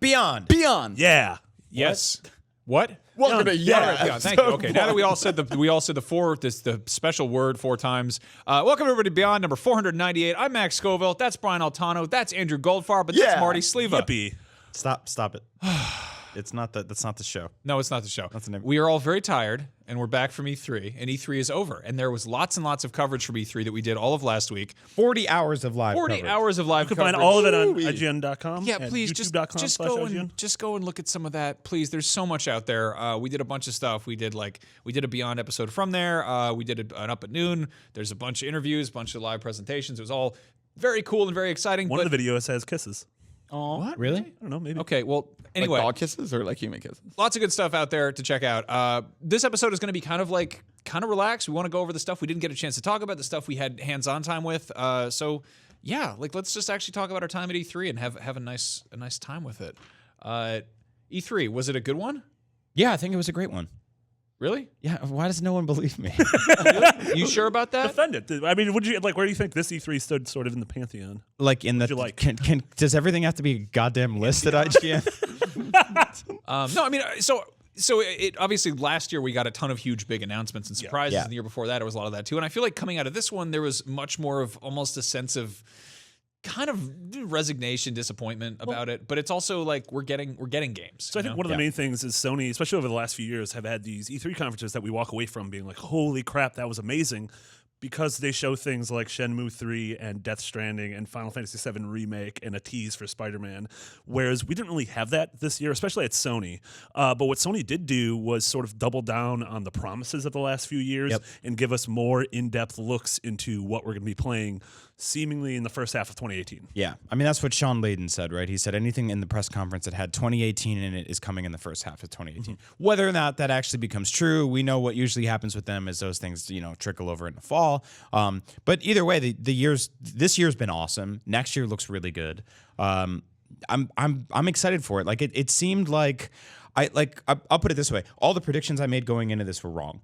Beyond. Yeah. Yes. What? Welcome to Yeah, thank you. Okay, now that we all said the special word 4 times. Welcome everybody to Beyond number 498. I'm Max Scoville. That's Brian Altano. That's Andrew Goldfarb. But that's Marty Sleva. Yippee. Stop it. That's not the show. No, it's not the show. That's the name. We are all very tired, and we're back from E3, and E3 is over. And there was lots and lots of coverage from E3 that we did all of last week. 40 hours of live 40 coverage. hours of live You can coverage. find all of it on IGN.com. Yeah, and please just go and look at some of that. Please, there's so much out there. We did a bunch of stuff. We did a Beyond episode from there. We did an Up at Noon. There's a bunch of interviews, a bunch of live presentations. It was all very cool and very exciting. One of the videos has kisses. Oh, What? Really? I don't know, maybe. Okay, well, anyway. Like dog kisses or like human kisses? Lots of good stuff out there to check out. This episode is going to be kind of relaxed. We want to go over the stuff we didn't get a chance to talk about, the stuff we had hands-on time with. So yeah, let's just actually talk about our time at E3 and have a nice time with it. E3, was it a good one? Yeah, I think it was a great one. Really? Yeah, why does no one believe me? You sure about that? Defend it. I mean, would you like? Where do you think this E3 stood, sort of in the pantheon? Like in the you like? does everything have to be a goddamn list at IGN? No, I mean, so it obviously last year we got a ton of huge big announcements and surprises. Yeah. And the year before that, it was a lot of that too. And I feel like coming out of this one, there was much more of almost a sense of kind of resignation, disappointment about it. But it's also like we're getting games. So I think one of the main things is Sony, especially over the last few years, have had these E3 conferences that we walk away from being like, holy crap, that was amazing. Because they show things like Shenmue 3 and Death Stranding and Final Fantasy VII Remake and a tease for Spider-Man, whereas we didn't really have that this year, especially at Sony. But what Sony did do was sort of double down on the promises of the last few years and give us more in-depth looks into what we're going to be playing seemingly in the first half of 2018. Yeah, I mean, that's what Sean Layden said, right? He said anything in the press conference that had 2018 in it is coming in the first half of 2018. Whether or not that actually becomes true, we know what usually happens with them is those things, trickle over in the fall. But either way, this year's been awesome. Next year looks really good. I'm excited for it. Like it seemed like I'll put it this way: all the predictions I made going into this were wrong.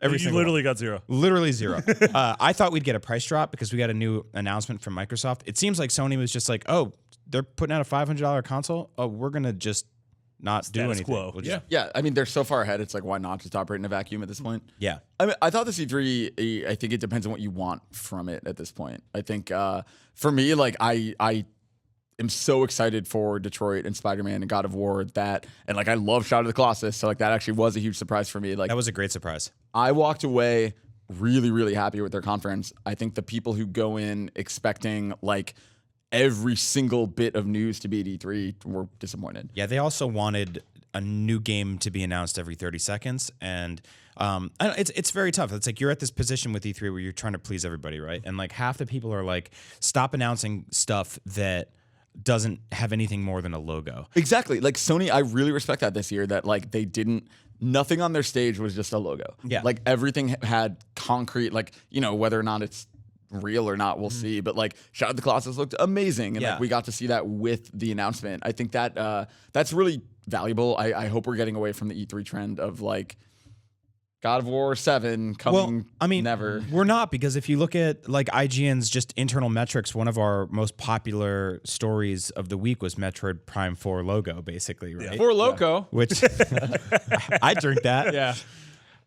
You literally got zero. Literally zero. I thought we'd get a price drop because we got a new announcement from Microsoft. It seems like Sony was just like, oh, they're putting out a $500 console. Oh, we're going to just not do anything. Quo. We'll just, Yeah, I mean, they're so far ahead. It's like, why not just operate in a vacuum at this point? Yeah. I mean, I thought the C3, I think it depends on what you want from it at this point. I think for me, like, I am so excited for Detroit and Spider-Man and God of War and like, I love Shadow of the Colossus. So like, that actually was a huge surprise for me. Like, That was a great surprise. I walked away really, really happy with their conference. I think the people who go in expecting like every single bit of news to be at E3 were disappointed. Yeah, they also wanted a new game to be announced every 30 seconds. And it's very tough. It's like you're at this position with E3 where you're trying to please everybody, right? And like half the people are like, stop announcing stuff that doesn't have anything more than a logo. Exactly. Like Sony, I really respect that this year, that like nothing on their stage was just a logo. Yeah. Like everything had concrete, like, whether or not it's real or not, we'll see. But like Shadow of the Colossus looked amazing. And like we got to see that with the announcement. I think that that's really valuable. I hope we're getting away from the E3 trend of like God of War 7 coming never. We're not, because if you look at like IGN's just internal metrics, one of our most popular stories of the week was Metroid Prime 4 logo, basically, right? For Loco. Which I drink that. Yeah.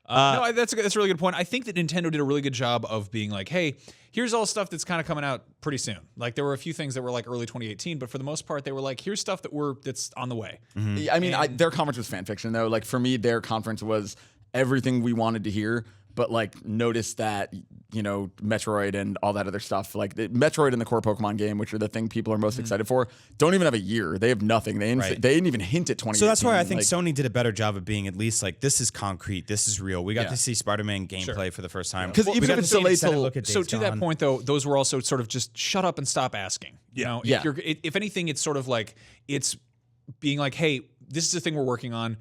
No, that's a really good point. I think that Nintendo did a really good job of being like, hey, here's all stuff that's kind of coming out pretty soon. Like there were a few things that were like early 2018, but for the most part, they were like, here's stuff that's on the way. Mm-hmm. I mean, their conference was fan fiction though. Like for me, their conference was everything we wanted to hear, but like notice that, Metroid and all that other stuff, like Metroid and the core Pokemon game, which are the thing people are most excited for, don't even have a year. They have nothing. They didn't even hint at 2018. So that's why I think Sony did a better job of being at least like, this is concrete, this is real. We got to see Spider-Man gameplay for the first time. Because even if it's delayed till... So to that point, though, those were also sort of just shut up and stop asking. If anything, it's sort of like, it's being like, hey, this is the thing we're working on.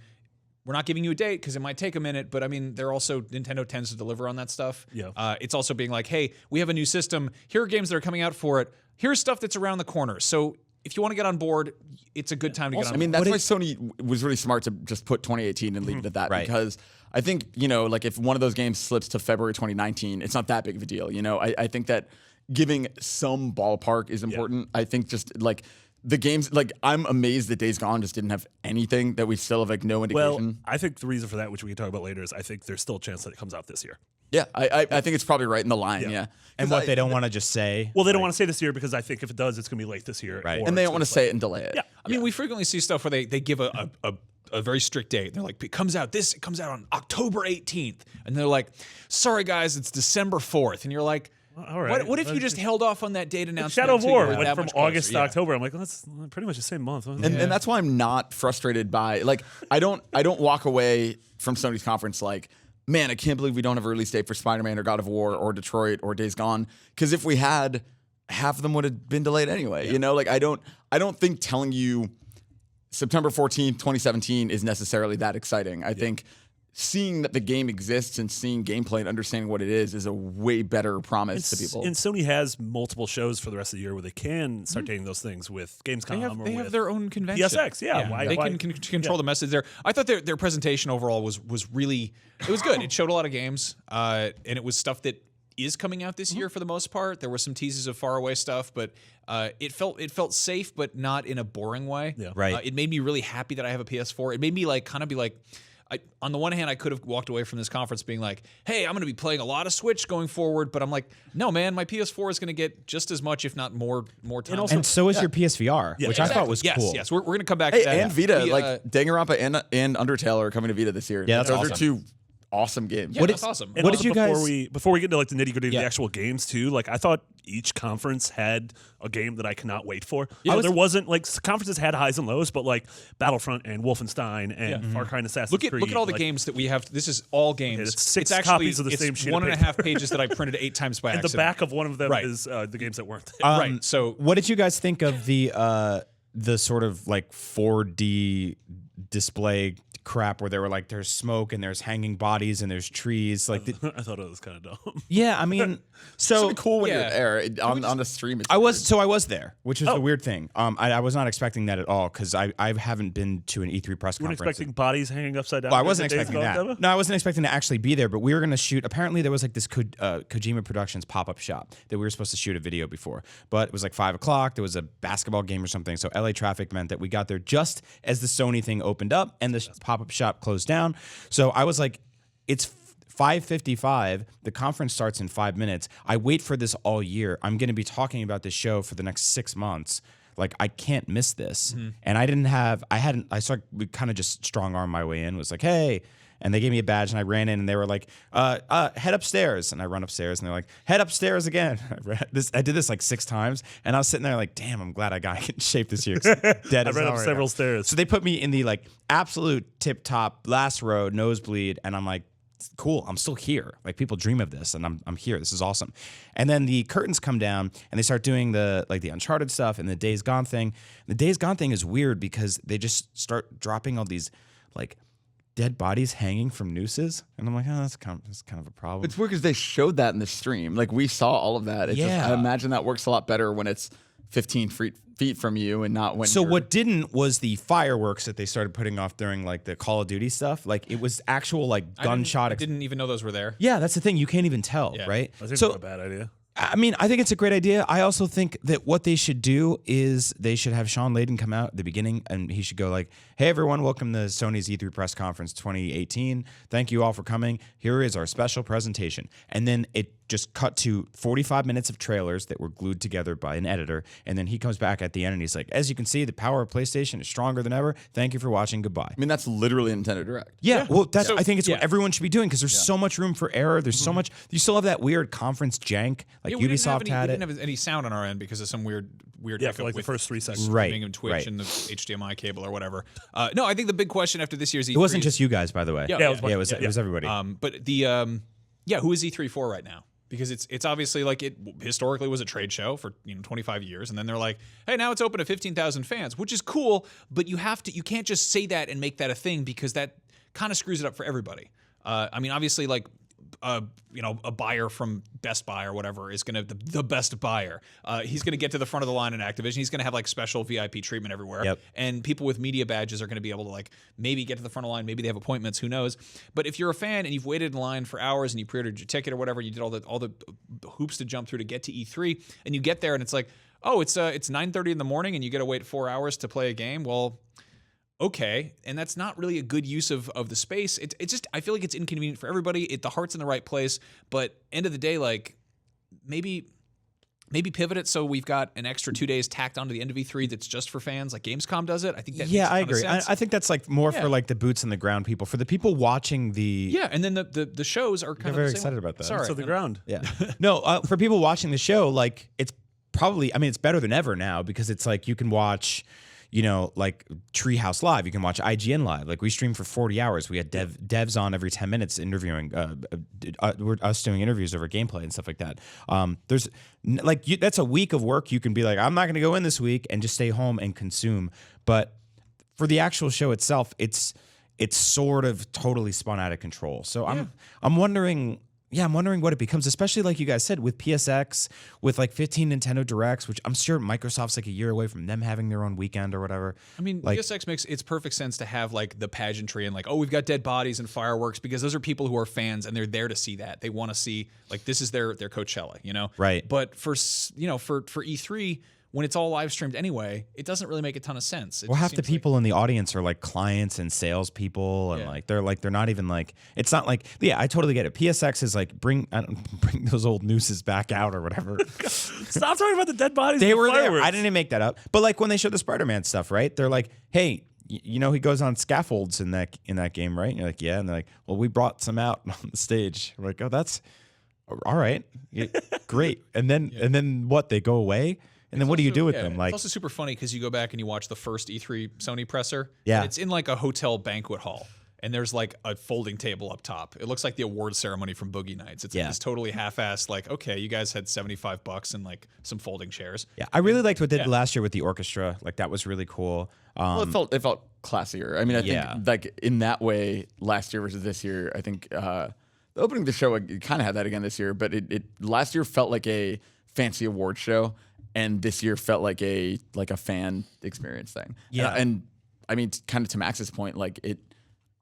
We're not giving you a date because it might take a minute, but I mean, Nintendo tends to deliver on that stuff. Yeah. It's also being like, hey, we have a new system. Here are games that are coming out for it. Here's stuff that's around the corner. So if you want to get on board, it's a good time to get on board. I mean, that's why Sony was really smart to just put 2018 and leave it at that. Right. Because I think, like if one of those games slips to February 2019, it's not that big of a deal. I think that giving some ballpark is important. I think just like the games, like, I'm amazed that Days Gone just didn't have anything, that we still have, like, no indication. Well, I think the reason for that, which we can talk about later, is I think there's still a chance that it comes out this year. Yeah, I think it's probably right in the line, yeah. And what they don't want to just say. Well, they don't want to say this year because I think if it does, it's going to be late this year. Right. And they don't want to say it and delay it. Yeah. I mean, we frequently see stuff where they give a very strict date. They're like, it comes out on October 18th. And they're like, sorry guys, it's December 4th. And you're like, all right. What if you just held off on that date announcement? Shadow of War went that from much closer? August to October. I'm like, well, that's pretty much the same month. And that's why I'm not frustrated by, like, I don't walk away from Sony's conference like, man, I can't believe we don't have a release date for Spider-Man or God of War or Detroit or Days Gone. Because if we had, half of them would have been delayed anyway. You know, like, I don't think telling you September 14th, 2017 is necessarily that exciting. I think seeing that the game exists and seeing gameplay and understanding what it is a way better promise to people. And Sony has multiple shows for the rest of the year where they can start dating those things with Gamescom. They have their own convention. PSX, yeah. They can control the message there. I thought their presentation overall was really, it was good. It showed a lot of games, and it was stuff that is coming out this year for the most part. There were some teases of faraway stuff, but it felt safe, but not in a boring way. Yeah. Right. It made me really happy that I have a PS4. It made me kind of be like, on the one hand, I could have walked away from this conference being like, hey, I'm going to be playing a lot of Switch going forward, but I'm like, no, man, my PS4 is going to get just as much, if not more time. And so is your PSVR, which I thought was cool. Yes, we're going to come back to that. And Vita, like Danganronpa and Undertale are coming to Vita this year. Yeah, that's those awesome. are two awesome games. Yeah, that's awesome. And What also did you guys? before we get into like the nitty gritty of the actual games too? Like I thought each conference had a game that I cannot wait for. There wasn't like conferences had highs and lows, but like Battlefront and Wolfenstein and Far Cry and Assassin's Creed. Look at all the games that we have. This is all games. It's six actually, copies of the same sheet of 1.5 pages that I printed 8 times by And accident. the back of one of them Right. is the games that weren't there. Right. So What did you guys think of the sort of like 4D display crap where they were like there's smoke and there's hanging bodies and there's trees like I thought it was kind of dumb. yeah, I mean, It's so really cool when yeah. you're there on the stream. It's I was there, which is the weird thing. I was not expecting that at all because I haven't been to an E3 press You weren't conference. expecting bodies hanging upside down. Well, I wasn't during the expecting Days Gone that. demo? No, I wasn't expecting to actually be there, but we were going to shoot. Apparently, there was like this Kojima Productions pop-up shop that we were supposed to shoot a video before, but it was like 5 o'clock. There was a basketball game or something, so LA traffic meant that we got there just as the Sony thing opened up and the pop-up shop closed down. So I was like, it's 5:55. The conference starts in 5 minutes. I wait for this all year. I'm going to be talking about this show for the next 6 months. Like I can't miss this. And I saw we kind of just strong arm my way in. Was like, hey, and they gave me a badge and I ran in and they were like, head upstairs. And I run upstairs and they're like, head upstairs again. I did this like 6 times and I was sitting there like, damn, I'm glad I got in shape this year. 'Cause dead I as ran hell up right several now. stairs. So they put me in the like absolute tip top last row, nosebleed, and I'm like, cool, I'm still here. Like people dream of this, and I'm here. This is awesome. And then the curtains come down, and they start doing the Uncharted stuff and the Days Gone thing. The Days Gone thing is weird because they just start dropping all these like dead bodies hanging from nooses, and I'm like, oh, that's kind of a problem. It's weird because they showed that in the stream. Like we saw all of that. It's just, I imagine that works a lot better when it's 15 feet from you and not when. So what didn't was the fireworks that they started putting off during like the Call of Duty stuff. Like it was actual like gunshot. I didn't even know those were there. Yeah, that's the thing. You can't even tell, right? I think So it's a bad idea. I mean, I think it's a great idea. I also think that what they should do is they should have Sean Layden come out at the beginning and he should go like, hey, everyone, welcome to Sony's E3 Press Conference 2018. Thank you all for coming. Here is our special presentation. And then it just cut to 45 minutes of trailers that were glued together by an editor. And then he comes back at the end and he's like, as you can see, the power of PlayStation is stronger than ever. Thank you for watching. Goodbye. I mean, that's literally Nintendo Direct. Yeah, well, I think it's what everyone should be doing because there's so much room for error. There's so much. You still have that weird conference jank, like Ubisoft had We it. didn't have any sound on our end because of some weird Yeah, echo for like the with first 3 seconds. Right, streaming of Twitch right. and the HDMI cable or whatever. No, I think the big question after this year's E3 It wasn't just you guys, by the way. Yeah, it was it was everybody. But the who is E3 for right now? Because it's obviously like it historically was a trade show for 25 years, and then they're like, hey, now it's open to 15,000 fans, which is cool, but you can't just say that and make that a thing because that kind of screws it up for everybody. I mean, obviously, like a buyer from Best Buy or whatever is going to the best buyer. He's going to get to the front of the line in Activision. He's going to have like special VIP treatment everywhere. Yep. And people with media badges are going to be able to like maybe get to the front of the line. Maybe they have appointments. Who knows? But if you're a fan and you've waited in line for hours and you pre-ordered your ticket or whatever, you did all the hoops to jump through to get to E3, and you get there and it's like, oh, it's 9:30 in the morning and you got to wait 4 hours to play a game. Well, okay, and that's not really a good use of the space. It's just, I feel like it's inconvenient for everybody. The heart's in the right place, but end of the day, like maybe pivot it so we've got an extra 2 days tacked onto the end of E3 that's just for fans, like Gamescom does it. I think that makes a ton I of agree. sense. I think that's like more for like the boots on the ground people. For the people watching the and then the shows are kind of very the same excited way. about that. Sorry, So the ground. Yeah. No, for people watching the show, like it's probably, I mean, it's better than ever now because it's like you can watch, like Treehouse Live. You can watch IGN Live. Like we stream for 40 hours. We had devs on every 10 minutes interviewing, us doing interviews over gameplay and stuff like that. There's that's a week of work. You can be like, I'm not going to go in this week and just stay home and consume. But for the actual show itself, it's sort of totally spun out of control. So I'm wondering. Yeah, I'm wondering what it becomes, especially like you guys said, with PSX, with like 15 Nintendo Directs, which I'm sure Microsoft's like a year away from them having their own weekend or whatever. I mean, like, PSX makes it's perfect sense to have like the pageantry and like, oh, we've got dead bodies and fireworks because those are people who are fans and they're there to see that. They want to see like this is their Coachella, Right. But for E3, when it's all live streamed anyway, it doesn't really make a ton of sense. Well, half the people in the audience are like clients and salespeople, and they're not even like, it's not like, I totally get it. PSX is like bring those old nooses back out or whatever. Stop talking about the dead bodies. They and were fireworks. there. I didn't make that up. But like when they show the Spider-Man stuff, right? They're like, hey, he goes on scaffolds in that game, right? And you're like, yeah. And they're like, well, we brought some out on the stage. We're like, oh, that's all right, great. And then what? They go away. And then what do you do with them? Like, it's also super funny because you go back and you watch the first E3 Sony presser. Yeah. And it's in like a hotel banquet hall. And there's like a folding table up top. It looks like the award ceremony from Boogie Nights. It's like this totally half-assed, like, okay, you guys had $75 and like some folding chairs. Yeah, I really liked what they did last year with the orchestra. Like that was really cool. Well, it felt classier. I mean, I think like in that way, last year versus this year, I think the opening of the show kind of had that again this year. But it last year felt like a fancy award show. And this year felt like a fan experience thing. Yeah. And I mean, kind of to Max's point, like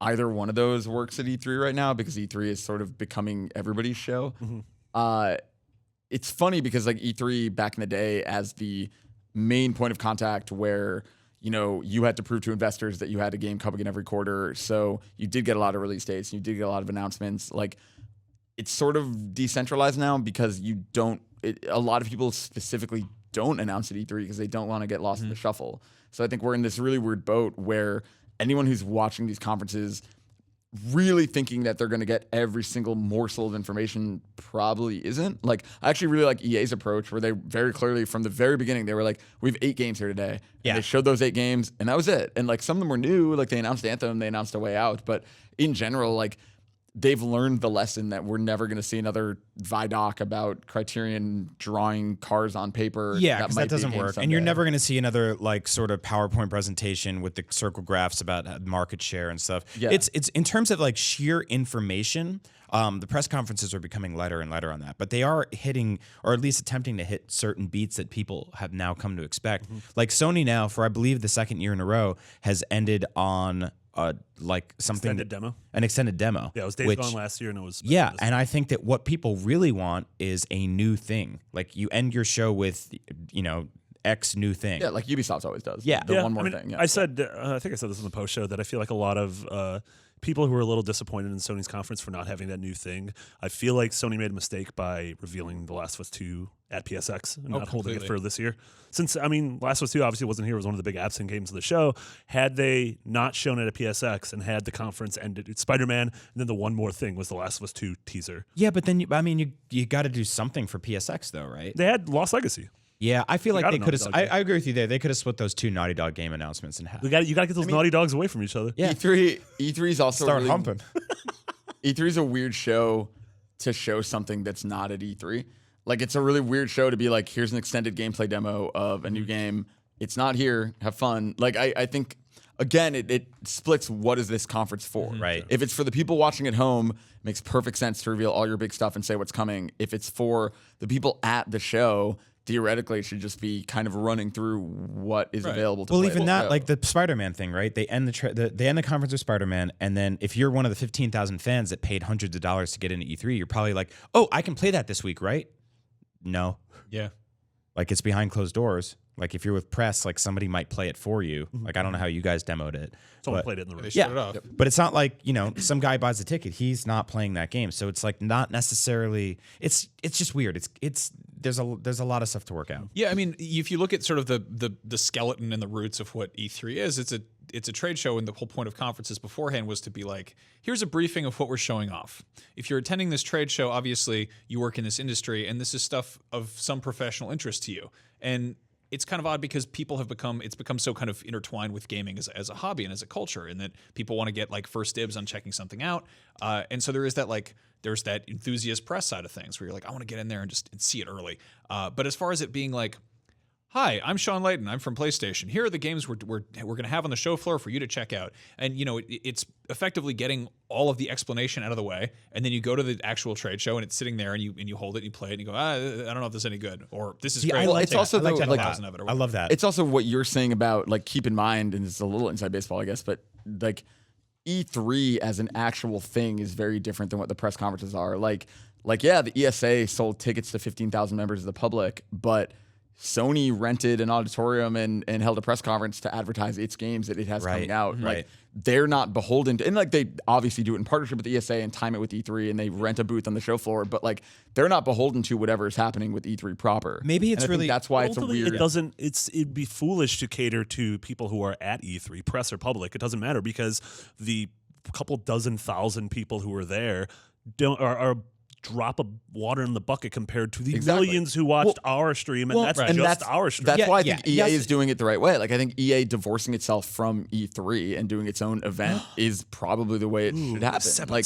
either one of those works at E3 right now because E3 is sort of becoming everybody's show. Mm-hmm. It's funny because like E3 back in the day as the main point of contact where, you had to prove to investors that you had a game coming in every quarter. So you did get a lot of release dates. You did get a lot of announcements. Like it's sort of decentralized now because a lot of people specifically don't announce at E3 because they don't want to get lost in the shuffle. So I think we're in this really weird boat where anyone who's watching these conferences really thinking that they're going to get every single morsel of information probably isn't. Like, I actually really like EA's approach where they very clearly from the very beginning, they were like, we have 8 games here today. Yeah. And they showed those 8 games and that was it. And like some of them were new, like they announced Anthem, they announced A Way Out. But in general, like they've learned the lesson that we're never going to see another Vidoc about Criterion drawing cars on paper. Yeah, because that doesn't work. Someday. And you're never going to see another like sort of PowerPoint presentation with the circle graphs about market share and stuff. Yeah. It's in terms of like sheer information. The press conferences are becoming lighter and lighter on that, but they are hitting or at least attempting to hit certain beats that people have now come to expect. Mm-hmm. Like Sony now, for I believe the second year in a row, has ended on like something an extended demo. Yeah, it was Days Gone last year, and it was and I think that what people really want is a new thing. Like you end your show with X new thing. Yeah, like Ubisoft always does. Yeah, one more thing. Yeah. I said, I think I said this in the post show that I feel like a lot of people who are a little disappointed in Sony's conference for not having that new thing. I feel like Sony made a mistake by revealing The Last of Us 2 at PSX and not holding it for this year. Since, I mean, Last of Us 2 obviously wasn't here. It was one of the big absent games of the show. Had they not shown it at PSX and had the conference ended, Spider-Man, and then the one more thing was The Last of Us 2 teaser. Yeah, but then, you got to do something for PSX though, right? They had Lost Legacy. Yeah, I feel like they could have. I agree with you there. They could have split those 2 Naughty Dog game announcements in half. You got to get those Naughty Dogs away from each other. Yeah. E3's also start humping. E3's a weird show to show something that's not at E3. Like it's a really weird show to be like, here's an extended gameplay demo of a new game. It's not here. Have fun. Like I think again, it splits what is this conference for. Right. If it's for the people watching at home, it makes perfect sense to reveal all your big stuff and say what's coming. If it's for the people at the show, theoretically, it should just be kind of running through what is available to well, play even at that, show. like the Spider-Man thing, right? They end they end the conference with Spider-Man, and then if you're one of the 15,000 fans that paid hundreds of dollars to get into E3, you're probably like, oh, I can play that this week, right? No. Yeah. Like it's behind closed doors. Like if you're with press, like somebody might play it for you. Like I don't know how you guys demoed it. Someone but- played it in the room. They shut it off. But it's not like, some guy buys a ticket. He's not playing that game. So it's like not necessarily it's just weird. There's a lot of stuff to work out. Yeah, I mean, if you look at sort of the skeleton and the roots of what E3 is, it's a trade show, and the whole point of conferences beforehand was to be like, here's a briefing of what we're showing off. If you're attending this trade show, obviously you work in this industry, and this is stuff of some professional interest to you. And it's kind of odd because it's become so kind of intertwined with gaming as a hobby and as a culture, and that people want to get like first dibs on checking something out. And so there is that there's that enthusiast press side of things where you're like, I want to get in there and just see it early. But as far as it being like, hi, I'm Sean Layton. I'm from PlayStation. Here are the games we're going to have on the show floor for you to check out. And, it's effectively getting all of the explanation out of the way. And then you go to the actual trade show and it's sitting there and you hold it and you play it and you go, I don't know if this is any good. Or this is great. well, it's also I like the, 10,000 of it. Or I love that. It's also what you're saying about, like, keep in mind, and it's a little inside baseball, I guess, but like E3 as an actual thing is very different than what the press conferences are. Like yeah, the ESA sold tickets to 15,000 members of the public, but Sony rented an auditorium and held a press conference to advertise its games that it has coming out. Right. Like, they're not beholden to, and like they obviously do it in partnership with the ESA and time it with E3, and they rent a booth on the show floor, but like they're not beholden to whatever is happening with E3 proper. Maybe it's And I think really- that's why it's a Ultimately, weird. it'd be foolish to cater to people who are at E3, press or public. It doesn't matter because the couple dozen thousand people who are there are drop of water in the bucket compared to the Exactly. millions who watched our stream, and that's just our stream. That's why I think yeah. EA Yes. is doing it the right way. Like I think EA divorcing itself from E3 and doing its own event is probably the way it should happen. Like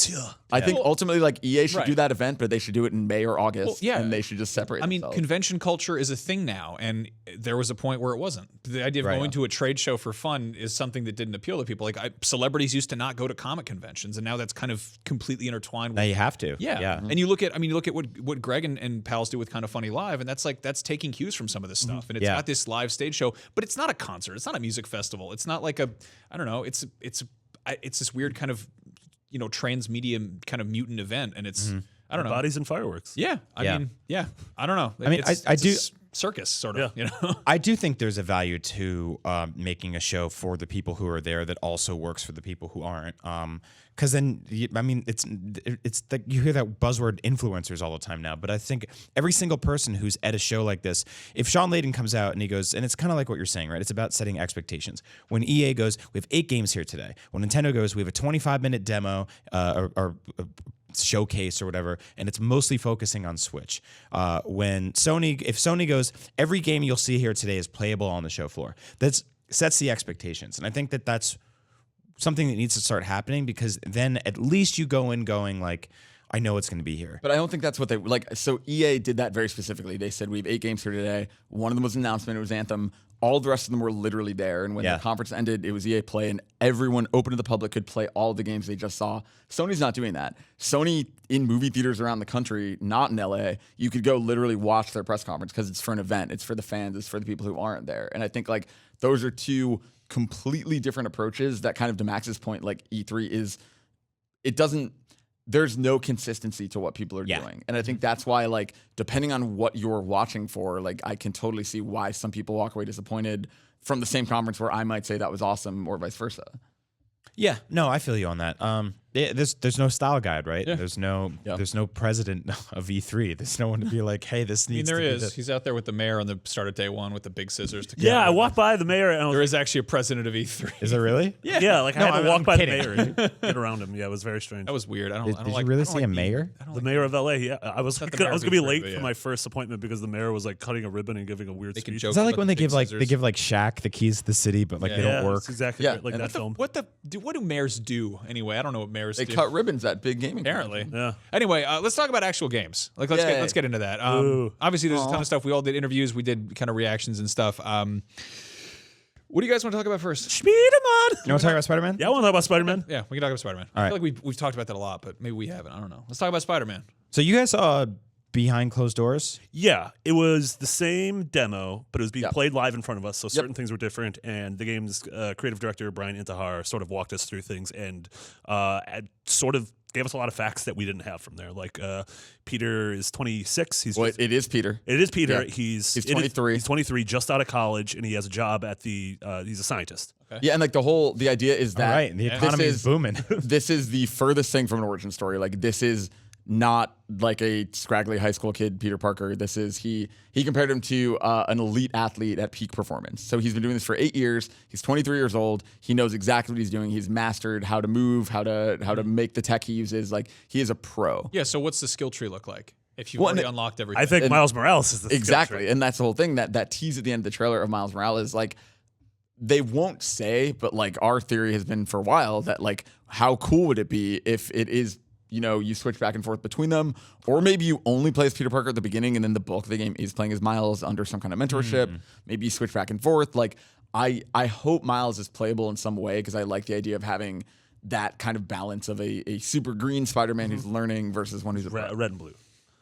I think ultimately, like EA should Right. do that event, but they should do it in May or August. Well, yeah. and they should just separate. I mean, themselves. convention culture is a thing now, and there was a point where it wasn't. The idea of going to a trade show for fun is something that didn't appeal to people. Like celebrities used to not go to comic conventions, and now that's kind of completely intertwined. Now With, you have to. yeah, and you look at what Greg and pals do with Kind of Funny Live, and that's taking cues from some of this stuff, and it's Yeah. got this live stage show, but it's not a concert, it's not a music festival, it's not like I don't know, it's this weird kind of transmedia kind of mutant event, and it's I don't know. Bodies and fireworks. Yeah, I mean, I don't know. I mean, it's, I it's do- a circus sort of. I do think there's a value to making a show for the people who are there that also works for the people who aren't. Because then, it's like you hear that buzzword influencers all the time now. But I think every single person who's at a show like this, if Sean Layden comes out and he goes, and it's kind of like what you're saying, right? It's about setting expectations. When EA goes, we have 8 games here today. When Nintendo goes, we have a 25-minute demo or showcase or whatever, and it's mostly focusing on Switch. If Sony goes, every game you'll see here today is playable on the show floor. That sets the expectations, and I think that's something that needs to start happening, because then at least you go in going like, I know it's going to be here. But I don't think that's what they like. So EA did that very specifically. They said we have 8 games here today. One of them was an announcement. It was Anthem. All the rest of them were literally there. And when the conference ended, it was EA Play, and everyone open to the public could play all the games they just saw. Sony's not doing that. Sony, in movie theaters around the country, not in LA, you could go literally watch their press conference because it's for an event. It's for the fans. It's for the people who aren't there. And I think like those are two completely different approaches that kind of, to Max's point, like E3 is, there's no consistency to what people are doing. And I think that's why, like, depending on what you're watching for, like, I can totally see why some people walk away disappointed from the same conference where I might say that was awesome, or vice versa. Yeah, no, I feel you on that. There's no style guide, right? Yeah. There's no president of E3. There's no one to be like, hey, this I mean, needs there to be is. this. He's out there with the mayor on the start of day one with the big scissors. To Yeah, I walked by the mayor and I was There is actually a president of E3. Is it really? yeah, like No, I had to I'm walk by kidding. the mayor and get around him. Yeah, it was very strange. That was weird. I don't Did like. you really I don't see like a being- mayor? I don't The like mayor of LA. Yeah, I was Not the going mayor to of be E3, late but for yeah. my first appointment because the mayor was like cutting a ribbon and giving a weird Making speech. jokes. Is that like about when the they give big scissors. like Shaq the keys to the city, but like they Yeah, don't work? it's exactly Yeah, right, like and that film. What do mayors do anyway? I don't know what mayors They do. cut ribbons at big gaming. Apparently. Yeah. Anyway, let's talk about actual games. Like, let's get into that. Obviously, there's a ton of stuff. We all did interviews. We did kind of reactions and stuff. What do you guys want to talk about first? Spider-Man. You want to talk about Spider-Man? Yeah, I want to talk about Spider-Man. Yeah, we can talk about Spider-Man. All I right. feel like we've talked about that a lot, but maybe we haven't. I don't know. Let's talk about Spider-Man. So you guys saw Behind Closed Doors? Yeah, it was the same demo, but it was being Yep. played live in front of us, so certain things were different. And the game's creative director, Brian Intihar, sort of walked us through things and sort of gave us a lot of facts that we didn't have from there. Like Peter is 26. It is Peter. It is Peter. Yeah. He's 23. He's 23, just out of college, and he has a job at the. He's a scientist. Yeah, and like the idea is that All right, the economy is booming. This is the furthest thing from an origin story. Like this is not like a scraggly high school kid, Peter Parker. This is he compared him to an elite athlete at peak performance. So he's been doing this for 8 years. He's 23 years old. He knows exactly what he's doing. He's mastered how to move, how to make the tech he uses. Like he is a pro. Yeah, so what's the skill tree look like if you've already unlocked everything? I think Miles Morales is the skill Exactly, tree. and that's the whole thing. That tease at the end of the trailer of Miles Morales, like they won't say, but like our theory has been for a while that like how cool would it be if it is, you know, you switch back and forth between them, or maybe you only play as Peter Parker at the beginning and then the bulk of the game is playing as Miles under some kind of mentorship. Maybe you switch back and forth. Like I hope Miles is playable in some way because I like the idea of having that kind of balance of a super green Spider-Man who's learning versus one who's a pro. Red and blue.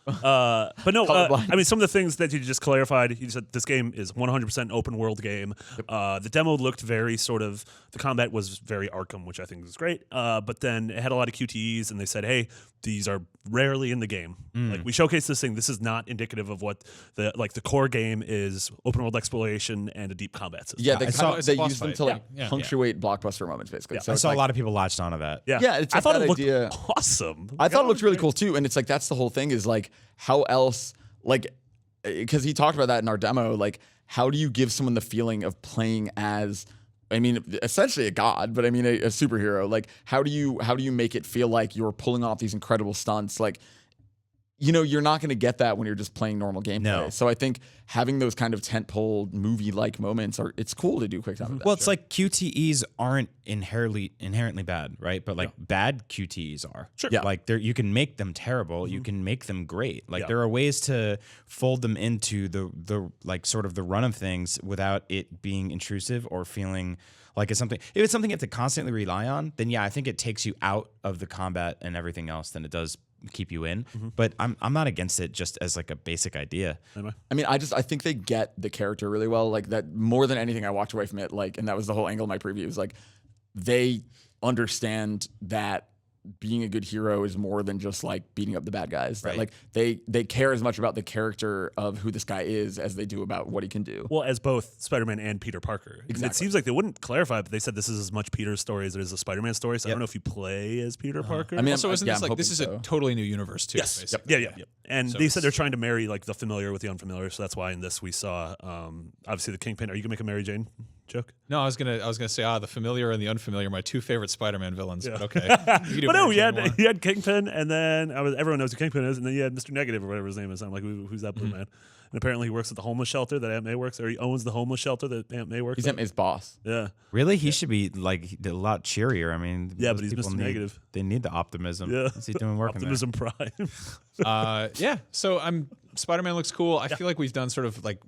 But no, I mean, some of the things that you just clarified, you said this game is 100% open world game. The demo looked very sort of, the combat was very Arkham, which I think is great. But then it had a lot of QTEs, and they said, hey, these are rarely in the game. Like we showcased this thing. This is not indicative of what the core game is: open world exploration and a deep combat system. Yeah, they boss use them fight. to like Yeah. punctuate blockbuster moments, basically. So I it's saw like, a lot of people latched onto that. Yeah, it's I like thought that it looked idea. awesome. I thought it looked really cool too, and it's like that's the whole thing is like how else like because he talked about that in our demo. Like, how do you give someone the feeling of playing as? I mean, essentially a god, but I mean a superhero. Like, how do you make it feel like you're pulling off these incredible stunts? Like, you know, you're not going to get that when you're just playing normal gameplay. No. So I think having those kind of tentpole movie-like moments it's cool to do quick time events. Well, it's like QTEs aren't inherently bad, right? But like bad QTEs are. Sure. Yeah. Like you can make them terrible, you can make them great. Like there are ways to fold them into the like sort of the run of things without it being intrusive or feeling like it's something. If it's something you have to constantly rely on, then yeah, I think it takes you out of the combat and everything else than it does keep you in. But I'm not against it just as like a basic idea. I mean, I think they get the character really well. Like that more than anything, I walked away from it. Like, and that was the whole angle of my preview. Was like they understand that being a good hero is more than just like beating up the bad guys. That, like they care as much about the character of who this guy is as they do about what he can do. Well, as both Spider-Man and Peter Parker. Exactly. It seems like they wouldn't clarify, but they said this is as much Peter's story as it is a Spider-Man story. So I don't know if you play as Peter Parker. I mean, Also, isn't yeah, this I'm like this is hoping a so. totally new universe too? yes. Basically. Yeah. And So they said it's- they're trying to marry like the familiar with the unfamiliar. So that's why in this we saw obviously the Kingpin. Are you gonna make a Mary Jane joke? No, I was gonna say the familiar and the unfamiliar are my two favorite Spider-Man villains. But okay, You do But no, Mary Jane one. he had Kingpin, and then everyone knows who Kingpin is, and then you had Mr. Negative or whatever his name is. I'm like, who's that blue man? And apparently he works at the homeless shelter that Aunt May works, or he owns the homeless shelter that Aunt May works He's at. his boss. Yeah. Really, he should be like a lot cheerier. I mean, Yeah, those but he's people Mr. Negative. They need the optimism. Yeah. What's he doing working Optimism Prime. Yeah. So Spider-Man looks cool. I feel like we've done sort of like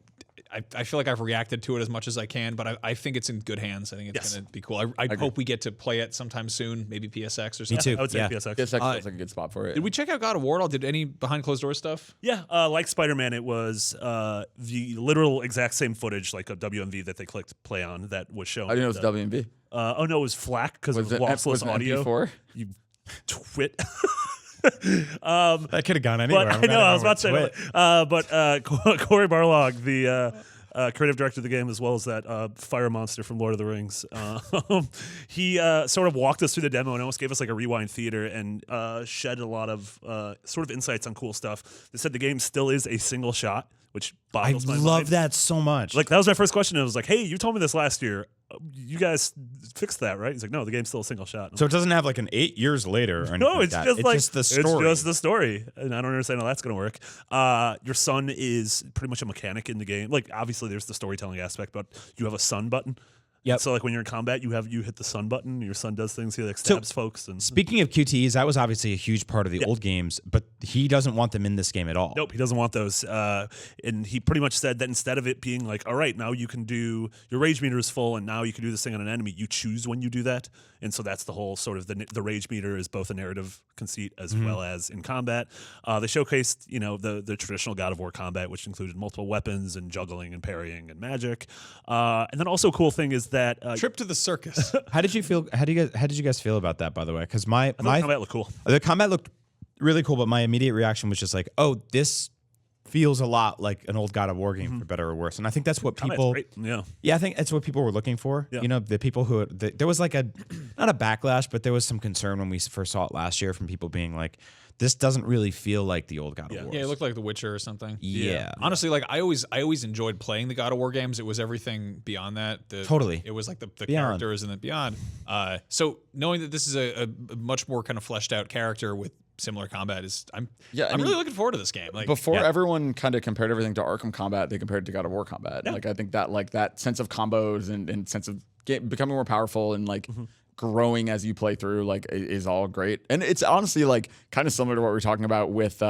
I feel like I've reacted to it as much as I can, but I think it's in good hands. I think it's going to be cool. I hope we get to play it sometime soon, maybe PSX or something. too. I would say Yeah. PSX. This actually looks like a good spot for it. Did we check out God of War at all? Did any behind closed door stuff? Yeah, like Spider-Man, it was the literal exact same footage, like a WMV that they clicked play on that was shown. I didn't know it was WMV. Oh no, it was FLAC because it was lossless was it audio. MP4? You twit. That could have gone anywhere. But I know I was about to say, but Corey Barlog, the creative director of the game, as well as that fire monster from Lord of the Rings, he sort of walked us through the demo and almost gave us like a rewind theater and shed a lot of sort of insights on cool stuff. They said the game still is a single shot, which I boggles my love mind. that so much. Like that was my first question. I was like, "Hey, you told me this last year. You guys fixed that, right?" He's like, "No, the game's still a single shot." so it doesn't have like an 8 years later. Or anything No, like it's that. just like the story. It's just the story, and I don't understand how that's going to work. Your son is pretty much a mechanic in the game. Like, obviously, there's the storytelling aspect, but you have a son button, Yep. So like when you're in combat, you hit the sun button. Your son does things. He like stabs folks. And speaking of QTEs, that was obviously a huge part of the old games, but he doesn't want them in this game at all. Nope, he doesn't want those. And he pretty much said that instead of it being like, all right, now you can do your rage meter is full, and now you can do this thing on an enemy. You choose when you do that, and so that's the whole sort of the rage meter is both a narrative conceit as well as in combat. They showcased the traditional God of War combat, which included multiple weapons and juggling and parrying and magic. And then also a cool thing is that Trip to the circus. How did you feel? How did you guys feel about that? By the way, because my combat looked cool. The combat looked really cool, but my immediate reaction was just like, oh, this feels a lot like an old God of War game, for better or worse. And I think that's what people, great. Yeah, I think that's what people were looking for. Yeah. The people who there was like not a backlash, but there was some concern when we first saw it last year from people being like, this doesn't really feel like the old God of War. Yeah, it looked like The Witcher or something. Yeah. Honestly, like I always enjoyed playing the God of War games. It was everything beyond that. Totally. It was like the characters and the beyond. So knowing that this is a much more kind of fleshed out character with similar combat I'm really looking forward to this game. Like before everyone kind of compared everything to Arkham Combat, they compared it to God of War Combat. Yeah. Like I think that sense of combos and sense of becoming more powerful and like growing as you play through like is all great. And it's honestly like kind of similar to what we were talking about with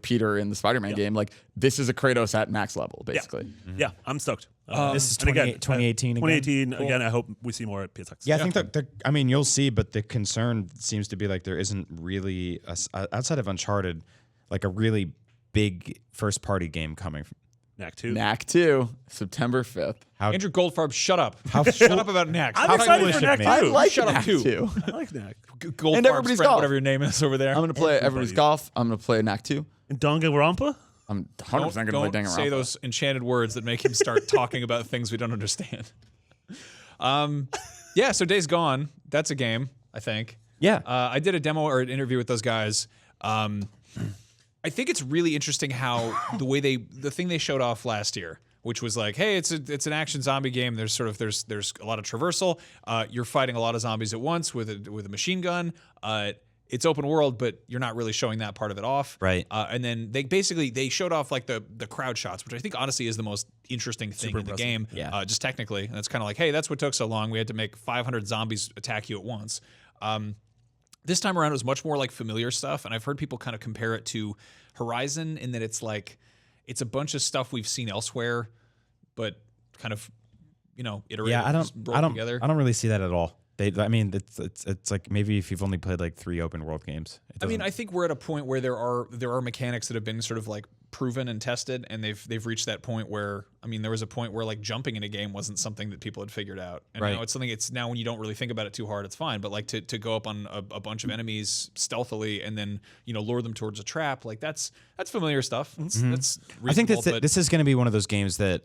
Peter in the Spider-Man game. Like this is a Kratos at max level, basically. Yeah, I'm stoked. This is and again, 2018 again. 2018 again. I hope we see more at PSX. Yeah, I think that I mean, you'll see, but the concern seems to be like there isn't really outside of Uncharted, like a really big first-party game coming. Knack 2. Knack 2, September 5th. Andrew Goldfarb, shut up. Shut up about Knack. I'm excited for Knack 2. I like Shut up, Knack too. 2. I like Knack. Goldfarb's And Everybody's friend, Golf. whatever your name is over there. I'm going to play Everybody's Golf. I'm going to play Knack 2. And Danganronpa? I'm 100% going to play Don't Danganronpa. say those enchanted words that make him start talking about things we don't understand. Yeah, so Days Gone, that's a game, I think. Yeah. I did a demo or an interview with those guys. I think it's really interesting how the thing they showed off last year, which was like, hey, it's an action zombie game. There's a lot of traversal. You're fighting a lot of zombies at once with a machine gun. It's open world, but you're not really showing that part of it off. Right. And then they showed off like the crowd shots, which I think honestly is the most interesting thing in the game. Yeah. Just technically. And it's kind of like, hey, that's what took so long. We had to make 500 zombies attack you at once. This time around, it was much more like familiar stuff, and I've heard people kind of compare it to Horizon in that it's like it's a bunch of stuff we've seen elsewhere, but kind of iterated. Yeah, I don't together. I don't really see that at all. It's like maybe if you've only played like 3 open world games. I mean, I think we're at a point where there are mechanics that have been sort of like proven and tested, and they've reached that point where there was a point where like jumping in a game wasn't something that people had figured out, and now it's something. It's now when you don't really think about it too hard, it's fine. But like to go up on a bunch of enemies stealthily and then lure them towards a trap, like that's familiar stuff. That's I think reasonable, this is going to be one of those games that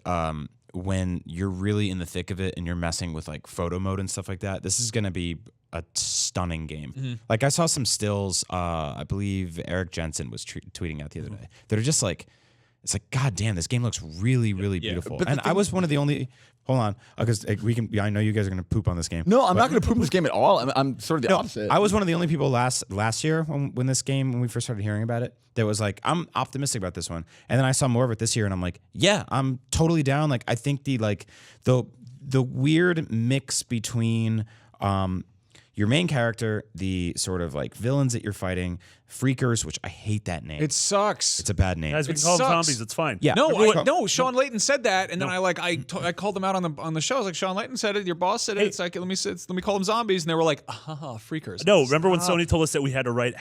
when you're really in the thick of it and you're messing with like photo mode and stuff like that, this is going to be a stunning game. Like I saw some stills, I believe Eric Jensen was tweeting out the other day that are just like, it's like, God damn, this game looks really, really beautiful. But and I was one of the only, hold on, because I know you guys are going to poop on this game. No, I'm not going to poop on this game at all. I'm sort of the opposite. I was one of the only people last year when we first started hearing about it that was like, I'm optimistic about this one. And then I saw more of it this year and I'm like, yeah, I'm totally down. Like I think the weird mix between your main character, the sort of like villains that you're fighting, Freakers, which I hate that name. it sucks. It's a bad name. Guys, we It can call them sucks. zombies. It's fine. Yeah. No, Sean Layton said that, and then I called them out on the show. I was like, Sean Layton said it. Your boss said it. It's like let me call them zombies, and they were like, freakers. No, remember when Sony told us that we had to write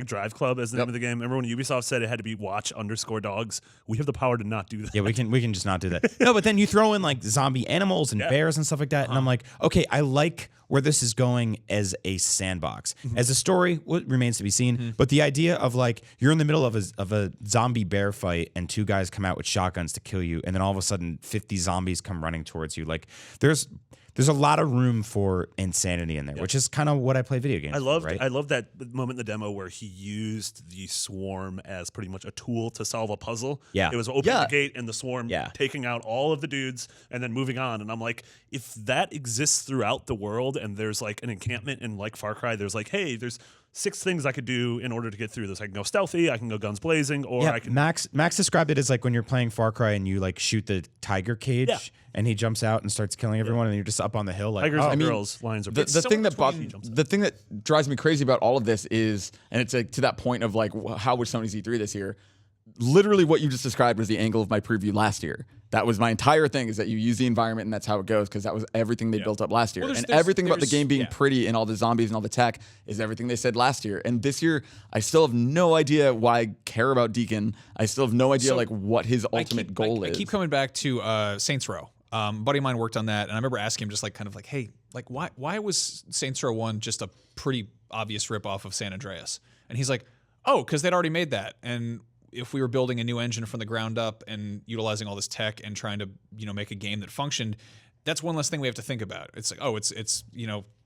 Drive Club as the name of the game? Remember when Ubisoft said it had to be watch_dogs? We have the power to not do that. Yeah, we can just not do that. No, but then you throw in like zombie animals and bears and stuff like that, and I'm like, okay, I like where this is going as a sandbox. As a story, what remains to be seen. But the idea of like you're in the middle of a zombie bear fight and 2 guys come out with shotguns to kill you, and then all of a sudden 50 zombies come running towards you. Like there's a lot of room for insanity in there, which is kind of what I play video games. I love right? that moment in the demo where he used the swarm as pretty much a tool to solve a puzzle. Yeah. It was opening the gate and the swarm Yeah. taking out all of the dudes and then moving on. And I'm like, if that exists throughout the world and there's like an encampment in like Far Cry, there's like, hey, there's 6 things I could do in order to get through this. I can go stealthy, I can go guns blazing, or I can. Max described it as like when you're playing Far Cry and you like shoot the tiger cage and he jumps out and starts killing everyone and you're just up on the hill like Tigers and girls, lions are the thing that drives me crazy about all of this is, and it's like to that point of like how was Sony's E3 this year? Literally what you just described was the angle of my preview last year. That was my entire thing, is that you use the environment and that's how it goes, because that was everything they built up last year. Well, and everything about the game being pretty and all the zombies and all the tech is everything they said last year. And this year, I still have no idea why I care about Deacon. I still have no idea like what his ultimate goal is. I keep coming back to Saints Row. A buddy of mine worked on that, and I remember asking him just like kind of like, hey, like why was Saints Row 1 just a pretty obvious ripoff of San Andreas? And he's like, oh, because they'd already made that. And if we were building a new engine from the ground up and utilizing all this tech and trying to, make a game that functioned, that's one less thing we have to think about. It's like, oh, it's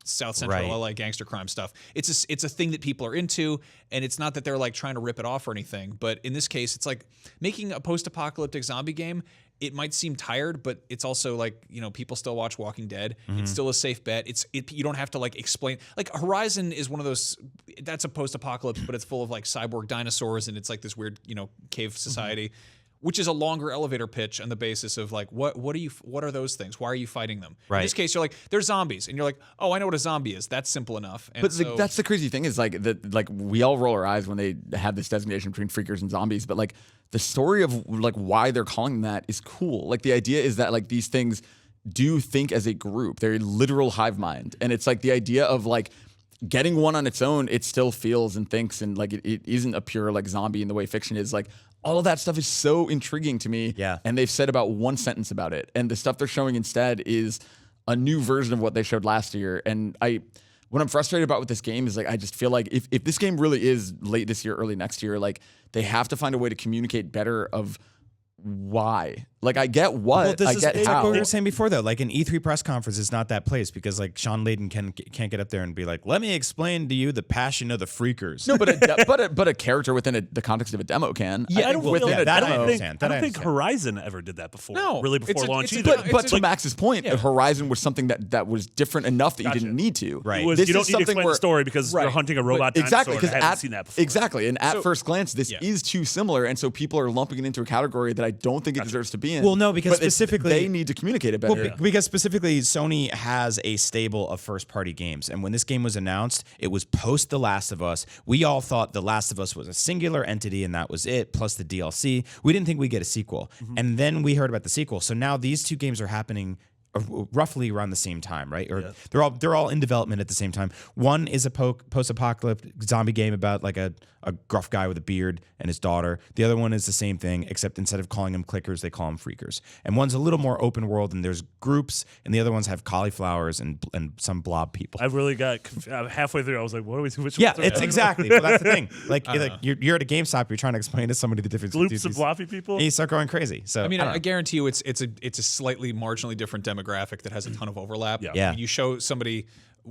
South Central LA gangster crime stuff. It's a thing that people are into, and it's not that they're like trying to rip it off or anything. But in this case, it's like making a post-apocalyptic zombie game. It might seem tired, but it's also like, people still watch Walking Dead. Mm-hmm. It's still a safe bet. You don't have to like explain. Like Horizon is one of those, that's a post-apocalypse, but it's full of like cyborg dinosaurs, and it's like this weird, cave society, which is a longer elevator pitch on the basis of like, what are those things? Why are you fighting them? Right. In this case, you're like, they're zombies, and you're like, oh, I know what a zombie is. That's simple enough. And but that's the crazy thing is like that, like we all roll our eyes when they have this designation between freakers and zombies, but like the story of like why they're calling them that is cool. Like the idea is that like these things do think as a group. They're a literal hive mind, and it's like the idea of like getting one on its own, it still feels and thinks, and like it isn't a pure like zombie in the way fiction is. Like all of that stuff is so intriguing to me. Yeah. And they've said about one sentence about it, and the stuff they're showing instead is a new version of what they showed last year. And what I'm frustrated about with this game is like I just feel like if this game really is late this year, early next year, like they have to find a way to communicate better of why. Like I get what, I get it's how. like what we were saying before though. Like an E3 press conference is not that place, because like Sean Layden can't get up there and be like, let me explain to you the passion of the freakers. No, but a character within the context of a demo can. Yeah, I don't I think Horizon ever did that before. No, really before launch it's either. But to Max's point, Horizon was something that was different enough that you didn't need to. Right. You don't need to explain the story because you're hunting a robot dinosaur. Exactly, I haven't seen that before. Exactly, and at first glance, this is too similar, and so people are lumping it into a category that I don't think it deserves to be in. Well, no, because specifically they need to communicate it better. Well, because specifically Sony has a stable of first-party games, and when this game was announced, it was post The Last of Us. We all thought The Last of Us was a singular entity, and that was it, plus the DLC. We didn't think we'd get a sequel, and then we heard about the sequel. So now these two games are happening roughly around the same time, right? Or they're all in development at the same time. One is a post-apocalyptic zombie game about like a gruff guy with a beard and his daughter. The other one is the same thing, except instead of calling them clickers, they call them freakers. And one's a little more open world, and there's groups, and the other ones have cauliflowers and some blob people. I really got halfway through. I was like, "What are we? Which yeah, it's exactly. Well, that's the thing. Like you're at a GameStop, you're trying to explain to somebody the difference. Gloops and bloppy people. And you start going crazy. So I mean, I guarantee you, it's a slightly marginally different demographic that has a ton of overlap. Yeah. I mean, you show somebody.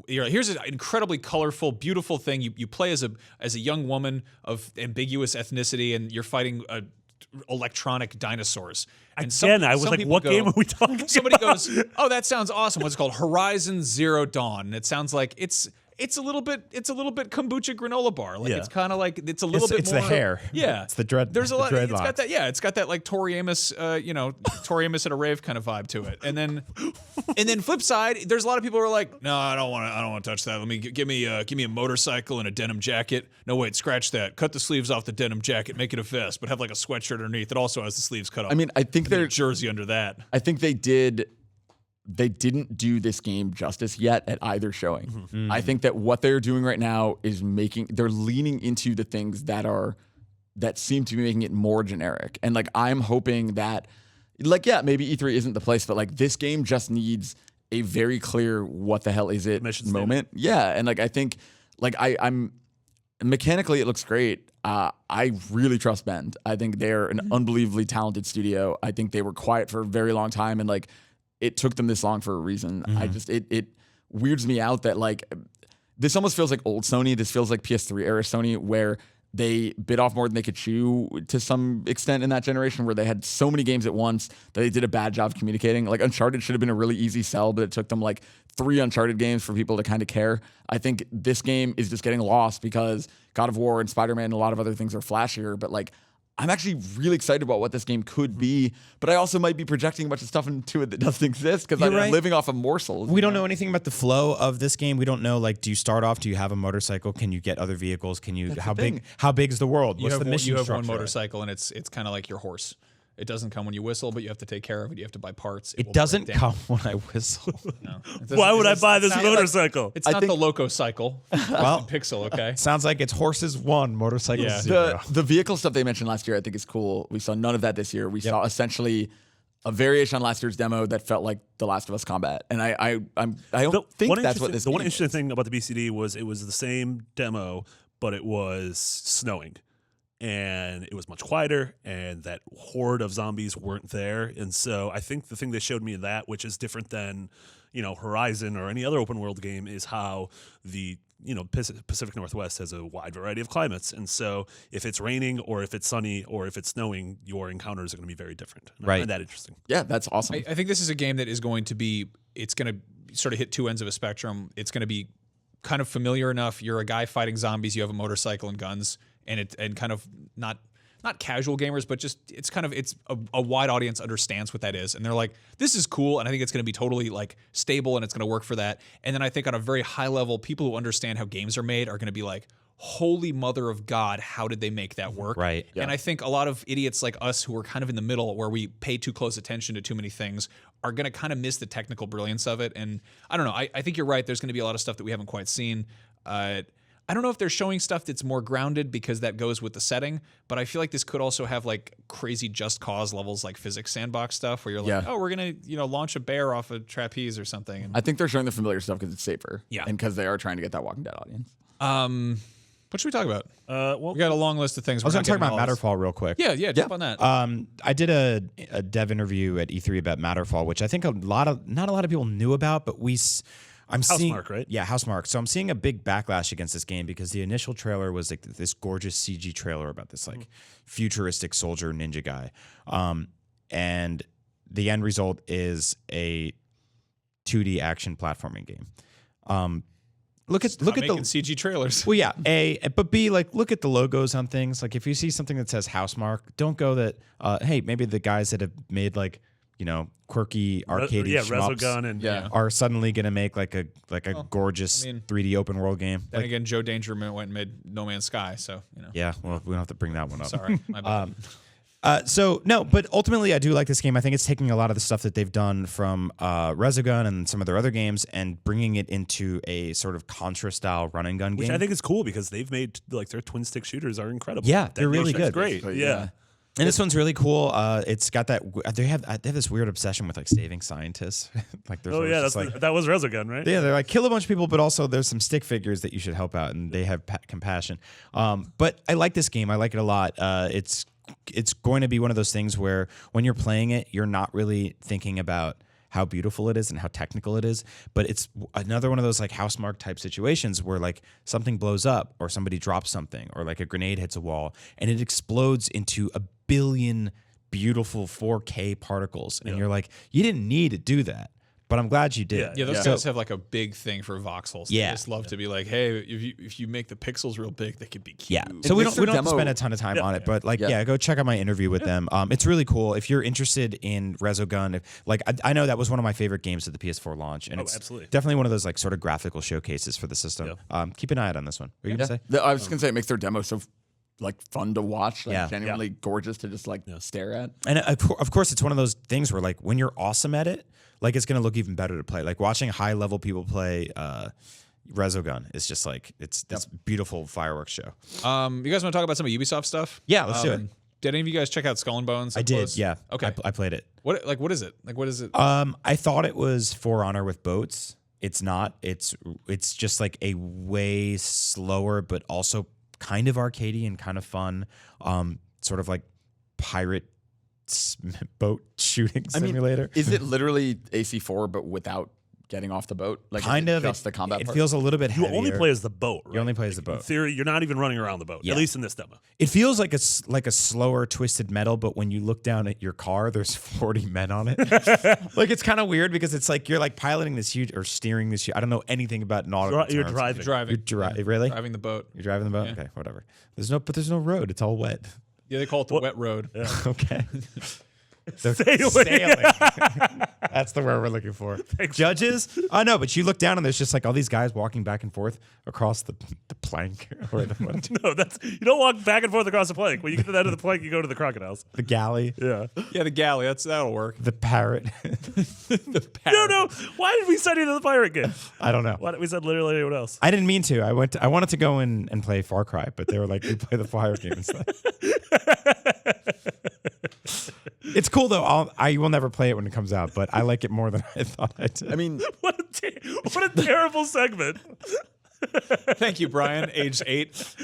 Here's an incredibly colorful, beautiful thing. You play as a young woman of ambiguous ethnicity, and you're fighting electronic dinosaurs. And I was like, what game are we talking about? Somebody goes, oh, that sounds awesome. What's it called? Horizon Zero Dawn. And it sounds like it's a little bit kombucha granola bar. Like it's kind of like it's a little bit more. It's the hair. Yeah, it's the dread. There's a lot. It's got that. Yeah, it's got that like Tori Amos, Tori Amos at a rave kind of vibe to it. And then flip side, there's a lot of people who are like, no, I don't want to touch that. Let me give me a motorcycle and a denim jacket. No, wait, scratch that. Cut the sleeves off the denim jacket, make it a vest, but have like a sweatshirt underneath. It also has the sleeves cut off. I mean, I think there's jersey under that. I think they didn't do this game justice yet at either showing. Mm-hmm. I think that what they're doing right now is they're leaning into the things that seem to be making it more generic. And like, I'm hoping that like, yeah, maybe E3 isn't the place, but like this game just needs a very clear, what the hell is it moment. Yeah. And like, I think like I'm mechanically, it looks great. I really trust Bend. I think they're an unbelievably talented studio. I think they were quiet for a very long time. And like, it took them this long for a reason. It weirds me out that like this almost feels like old Sony. This feels like PS3 era Sony, where they bit off more than they could chew to some extent in that generation, where they had so many games at once that they did a bad job of communicating. Like Uncharted should have been a really easy sell, but it took them like 3 Uncharted games for people to kind of care. I think this game is just getting lost because God of War and Spider-Man and a lot of other things are flashier, but like I'm actually really excited about what this game could be, but I also might be projecting a bunch of stuff into it that doesn't exist because I'm living off of morsels. We don't know anything about the flow of this game. We don't know, like, do you start off? Do you have a motorcycle? Can you get other vehicles? Can you? How big is the world? What's the mission structure? You have one motorcycle, and it's kind of like your horse. It doesn't come when you whistle, but you have to take care of it. You have to buy parts. It doesn't come when I whistle. No. Why would I buy this motorcycle? It's not the Loco cycle. Well, Pixel, okay? Sounds like it's horses 1, motorcycles 0. The vehicle stuff they mentioned last year, I think, is cool. We saw none of that this year. We saw essentially a variation on last year's demo that felt like The Last of Us combat, and I don't think that's what this. The one game interesting is. thing about the BCD was it was the same demo, but it was snowing. And it was much quieter, and that horde of zombies weren't there. And so I think the thing they showed me in that, which is different than, Horizon or any other open world game, is how the Pacific Northwest has a wide variety of climates. And so if it's raining or if it's sunny or if it's snowing, your encounters are going to be very different. And I find that interesting. Yeah, that's awesome. I think this is a game that is going to be, it's going to sort of hit 2 ends of a spectrum. It's going to be kind of familiar enough. You're a guy fighting zombies. You have a motorcycle and guns. And kind of not casual gamers, but just it's a wide audience understands what that is, and they're like, this is cool, and I think it's going to be totally like stable, and it's going to work for that. And then I think on a very high level, people who understand how games are made are going to be like, holy mother of God, how did they make that work? Right. Yeah. And I think a lot of idiots like us who are kind of in the middle, where we pay too close attention to too many things, are going to kind of miss the technical brilliance of it. And I don't know. I think you're right. There's going to be a lot of stuff that we haven't quite seen. I don't know if they're showing stuff that's more grounded because that goes with the setting, but I feel like this could also have like crazy Just Cause levels, like physics sandbox stuff, where you're like, oh, we're gonna launch a bear off a trapeze or something. And I think they're showing the familiar stuff because it's safer, yeah, and because they are trying to get that Walking Dead audience. What should we talk about? Well, we got a long list of things. I was going to talk about Matterfall real quick. Yeah, jump on that. I did a dev interview at E3 about Matterfall, which I think not a lot of people knew about, but Housemarque, right? Yeah, Housemarque. So I'm seeing a big backlash against this game because the initial trailer was like this gorgeous CG trailer about this like futuristic soldier ninja guy, and the end result is a 2D action platforming game. Look at the CG trailers. Well, yeah, but B, like, look at the logos on things. Like, if you see something that says Housemarque, don't go that. Hey, maybe the guys that have made like, quirky arcade Resogun and are suddenly going to make like a gorgeous 3D open world game. Then again, Joe Dangerman went and made No Man's Sky, so Yeah, well, we don't have to bring that one up. Sorry, my bad. But ultimately I do like this game. I think it's taking a lot of the stuff that they've done from Resogun and some of their other games and bringing it into a sort of Contra style run and gun game. Which I think is cool because they've made like their twin stick shooters are incredible. Yeah, they're really good. Great. Yeah. And this one's really cool. It's got that they have this weird obsession with like saving scientists. Like that was Resogun, right? Yeah, they're like kill a bunch of people, but also there's some stick figures that you should help out, and they have compassion. But I like this game. I like it a lot. It's going to be one of those things where when you're playing it, you're not really thinking about how beautiful it is and how technical it is, but it's another one of those like Housemarque type situations where like something blows up or somebody drops something or like a grenade hits a wall and it explodes into a billion beautiful 4K particles. And you're like, you didn't need to do that, but I'm glad you did. Yeah, those guys have like a big thing for voxels. Yeah. They just love to be like, hey, if you make the pixels real big, they could be cute. Yeah. So we don't have to spend a ton of time on it, but like, go check out my interview with them. It's really cool. If you're interested in Resogun, I know that was one of my favorite games at the PS4 launch, and it's absolutely. definitely one of those like sort of graphical showcases for the system. Keep an eye out on this one. What are you gonna say? I was gonna say it makes their demo so like fun to watch, like genuinely gorgeous to just like stare at. And of course, it's one of those things where like when you're awesome at it, like it's gonna look even better to play. Like watching high level people play Resogun is just like it's this beautiful fireworks show. You guys want to talk about some of Ubisoft stuff? Yeah, let's do it. Did any of you guys check out Skull and Bones? I did. Yeah. Okay. I played it. What is it? Like what is it? I thought it was For Honor with boats. It's not. It's just like a way slower, but also kind of arcadey and kind of fun. Sort of like pirate boat shooting simulator. Is it literally AC4 but without getting off the boat? Like Kind of. just the combat It part? feels a little bit You heavier. only play as the boat, right? You only play as the In boat. theory, you're not even running around the boat, Yeah. at least in this demo. It feels like a slower twisted metal, but when you look down at your car, there's 40 men on it. Like it's kind of weird because it's like you're like piloting this huge or steering this huge. I don't know anything about nautical You're terms. driving. Driving. Really? Driving the boat. You're driving the boat? Okay, whatever. There's no road. It's all wet. Yeah, they call it the wet road. Okay. They're Sailing. sailing. That's the word we're looking for. Judges? I know, but you look down and there's just like all these guys walking back and forth across the plank or the No, you don't walk back and forth across the plank. When you get to the end of the plank, you go to the crocodiles. the galley, Yeah. Yeah, the galley. That'll work. the parrot. No. Why did we study the pirate game? I don't know. Why did we said literally anyone else? I didn't mean to. I wanted to go in and play Far Cry, but they were like, "We play the fire game instead." It's cool though. I will never play it when it comes out, but I like it more than I thought I did. I mean, What a terrible segment. Thank you, Brian. Age 8.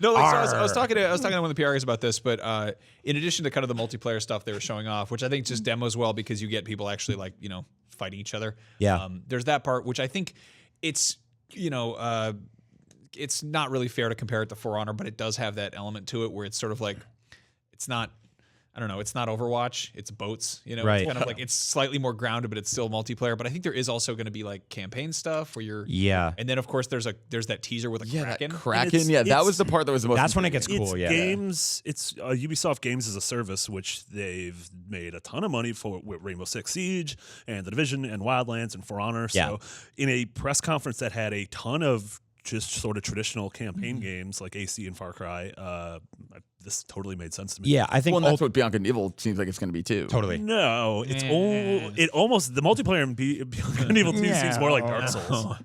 No, like, so I was talking to one of the PR guys about this, but in addition to kind of the multiplayer stuff they were showing off, which I think just demos well because you get people actually like fighting each other. Yeah. There's that part which I think it's it's not really fair to compare it to For Honor, but it does have that element to it where it's sort of like it's not. I don't know. It's not Overwatch. It's boats. Right. It's kind of like it's slightly more grounded, but it's still multiplayer. But I think there is also going to be like campaign stuff where you're. Yeah. And then of course there's that teaser with a Kraken. Kraken. Yeah, that was the part that was the most. That's when it gets cool. It's Yeah. games. It's Ubisoft Games as a Service, which they've made a ton of money for with Rainbow Six Siege and The Division and Wildlands and For Honor. Yeah. So in a press conference that had a ton of just sort of traditional campaign games like AC and Far Cry, this totally made sense to me. Yeah, I think Well, and that's what Bianca and Evil seems like it's going to be too. totally. No, it's almost the multiplayer in Beyond Good and Evil 2 seems more like Dark Souls.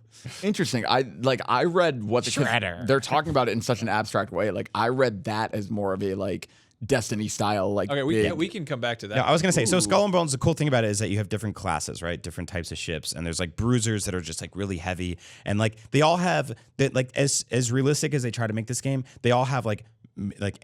Interesting. I read what the Shredder. they're talking about it in such an abstract way. Like I read that as more of a like Destiny style. Like Okay, big- we can come back to that. Yeah, I was gonna say. So Skull and Bones. The cool thing about it is that you have different classes, right? Different types of ships, and there's like bruisers that are just like really heavy, and like they all have that. Like as realistic as they try to make this game, they all have like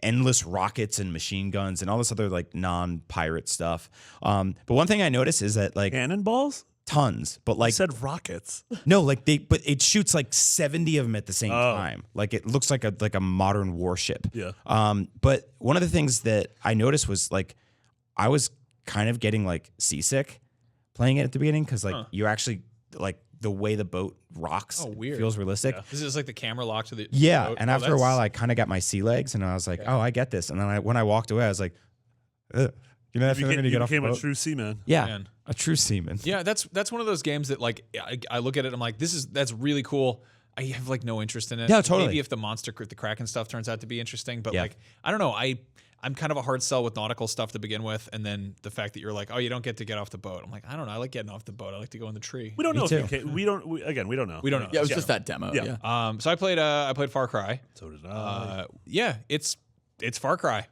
endless rockets and machine guns and all this other like non-pirate stuff. But one thing I noticed is that like Cannonballs? tons, but I like said rockets. no, like but it shoots like 70 of them at the same time. Like it looks like a modern warship. Yeah. But one of the things that I noticed was like I was kind of getting like seasick playing it at the beginning because like you actually like the way the boat rocks weird. feels realistic. Yeah. This is like the camera locked to the Yeah, boat. and Oh, after a that's- while, I kind of got my sea legs, and I was like, "Oh, I get this." And then when I walked away, I was like, ugh. "You know that feeling when you get off the became a boat?" true seaman. Yeah, Man. a true seaman. Yeah, that's one of those games that like I look at it, I'm like, that's really cool. I have like no interest in it. Yeah, totally. Maybe if the Kraken stuff turns out to be interesting, but Yeah. like I don't know. I'm kind of a hard sell with nautical stuff to begin with, and then the fact that you're like, oh, you don't get to get off the boat. I'm like, I don't know. I like getting off the boat. I like to go in the tree. We don't Me know too. if you can. We don't know. We don't know. Yeah, it was just that demo. Yeah. Yeah. So I played Far Cry. So did I. Yeah, it's Far Cry.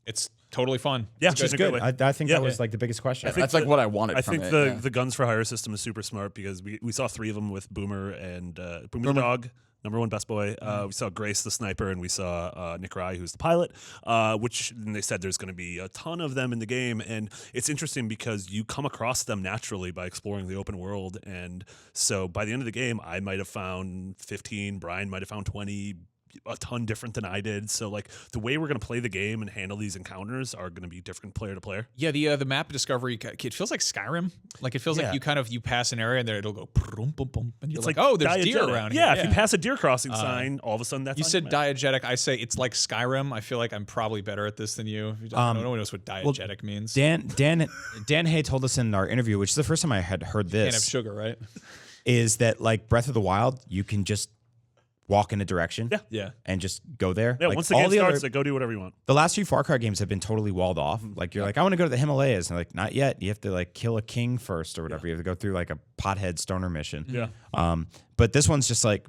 It's totally fun. Yeah, It's which is good. good. I think Yeah. that was like the biggest question. That's like what I wanted. I from think it, the guns for hire system is super smart because we saw 3 of them with Boomer and Boomer the dog, number 1 best boy. We saw Grace the sniper, and we saw Nick Rye, who's the pilot. And they said there's going to be a ton of them in the game, and it's interesting because you come across them naturally by exploring the open world. And so by the end of the game, I might have found 15. Brian might have found 20. A ton different than I did. So like the way we're going to play the game and handle these encounters are going to be different player to player. Yeah, the map discovery, it feels like Skyrim. Like it feels like you pass an area and then it'll go boom, boom, boom, and you're It's like, like oh, there's deer diegetic. around here. Yeah, if you pass a deer crossing sign, all of a sudden that's You on said your map. diegetic. I say it's like Skyrim. I feel like I'm probably better at this than you. No one knows what diegetic means. Dan Hay told us in our interview, which is the first time I had heard Can't have this, sugar, right? is that like Breath of the Wild, you can just walk in a direction Yeah. and just go there. Yeah, like once the all game the starts, other, go do whatever you want. the last few Far Cry games have been totally walled off. Like you're like, I want to go to the Himalayas, and like not yet. You have to like kill a king first or whatever. You have to go through like a pothead stoner mission. Yeah. But this one's just like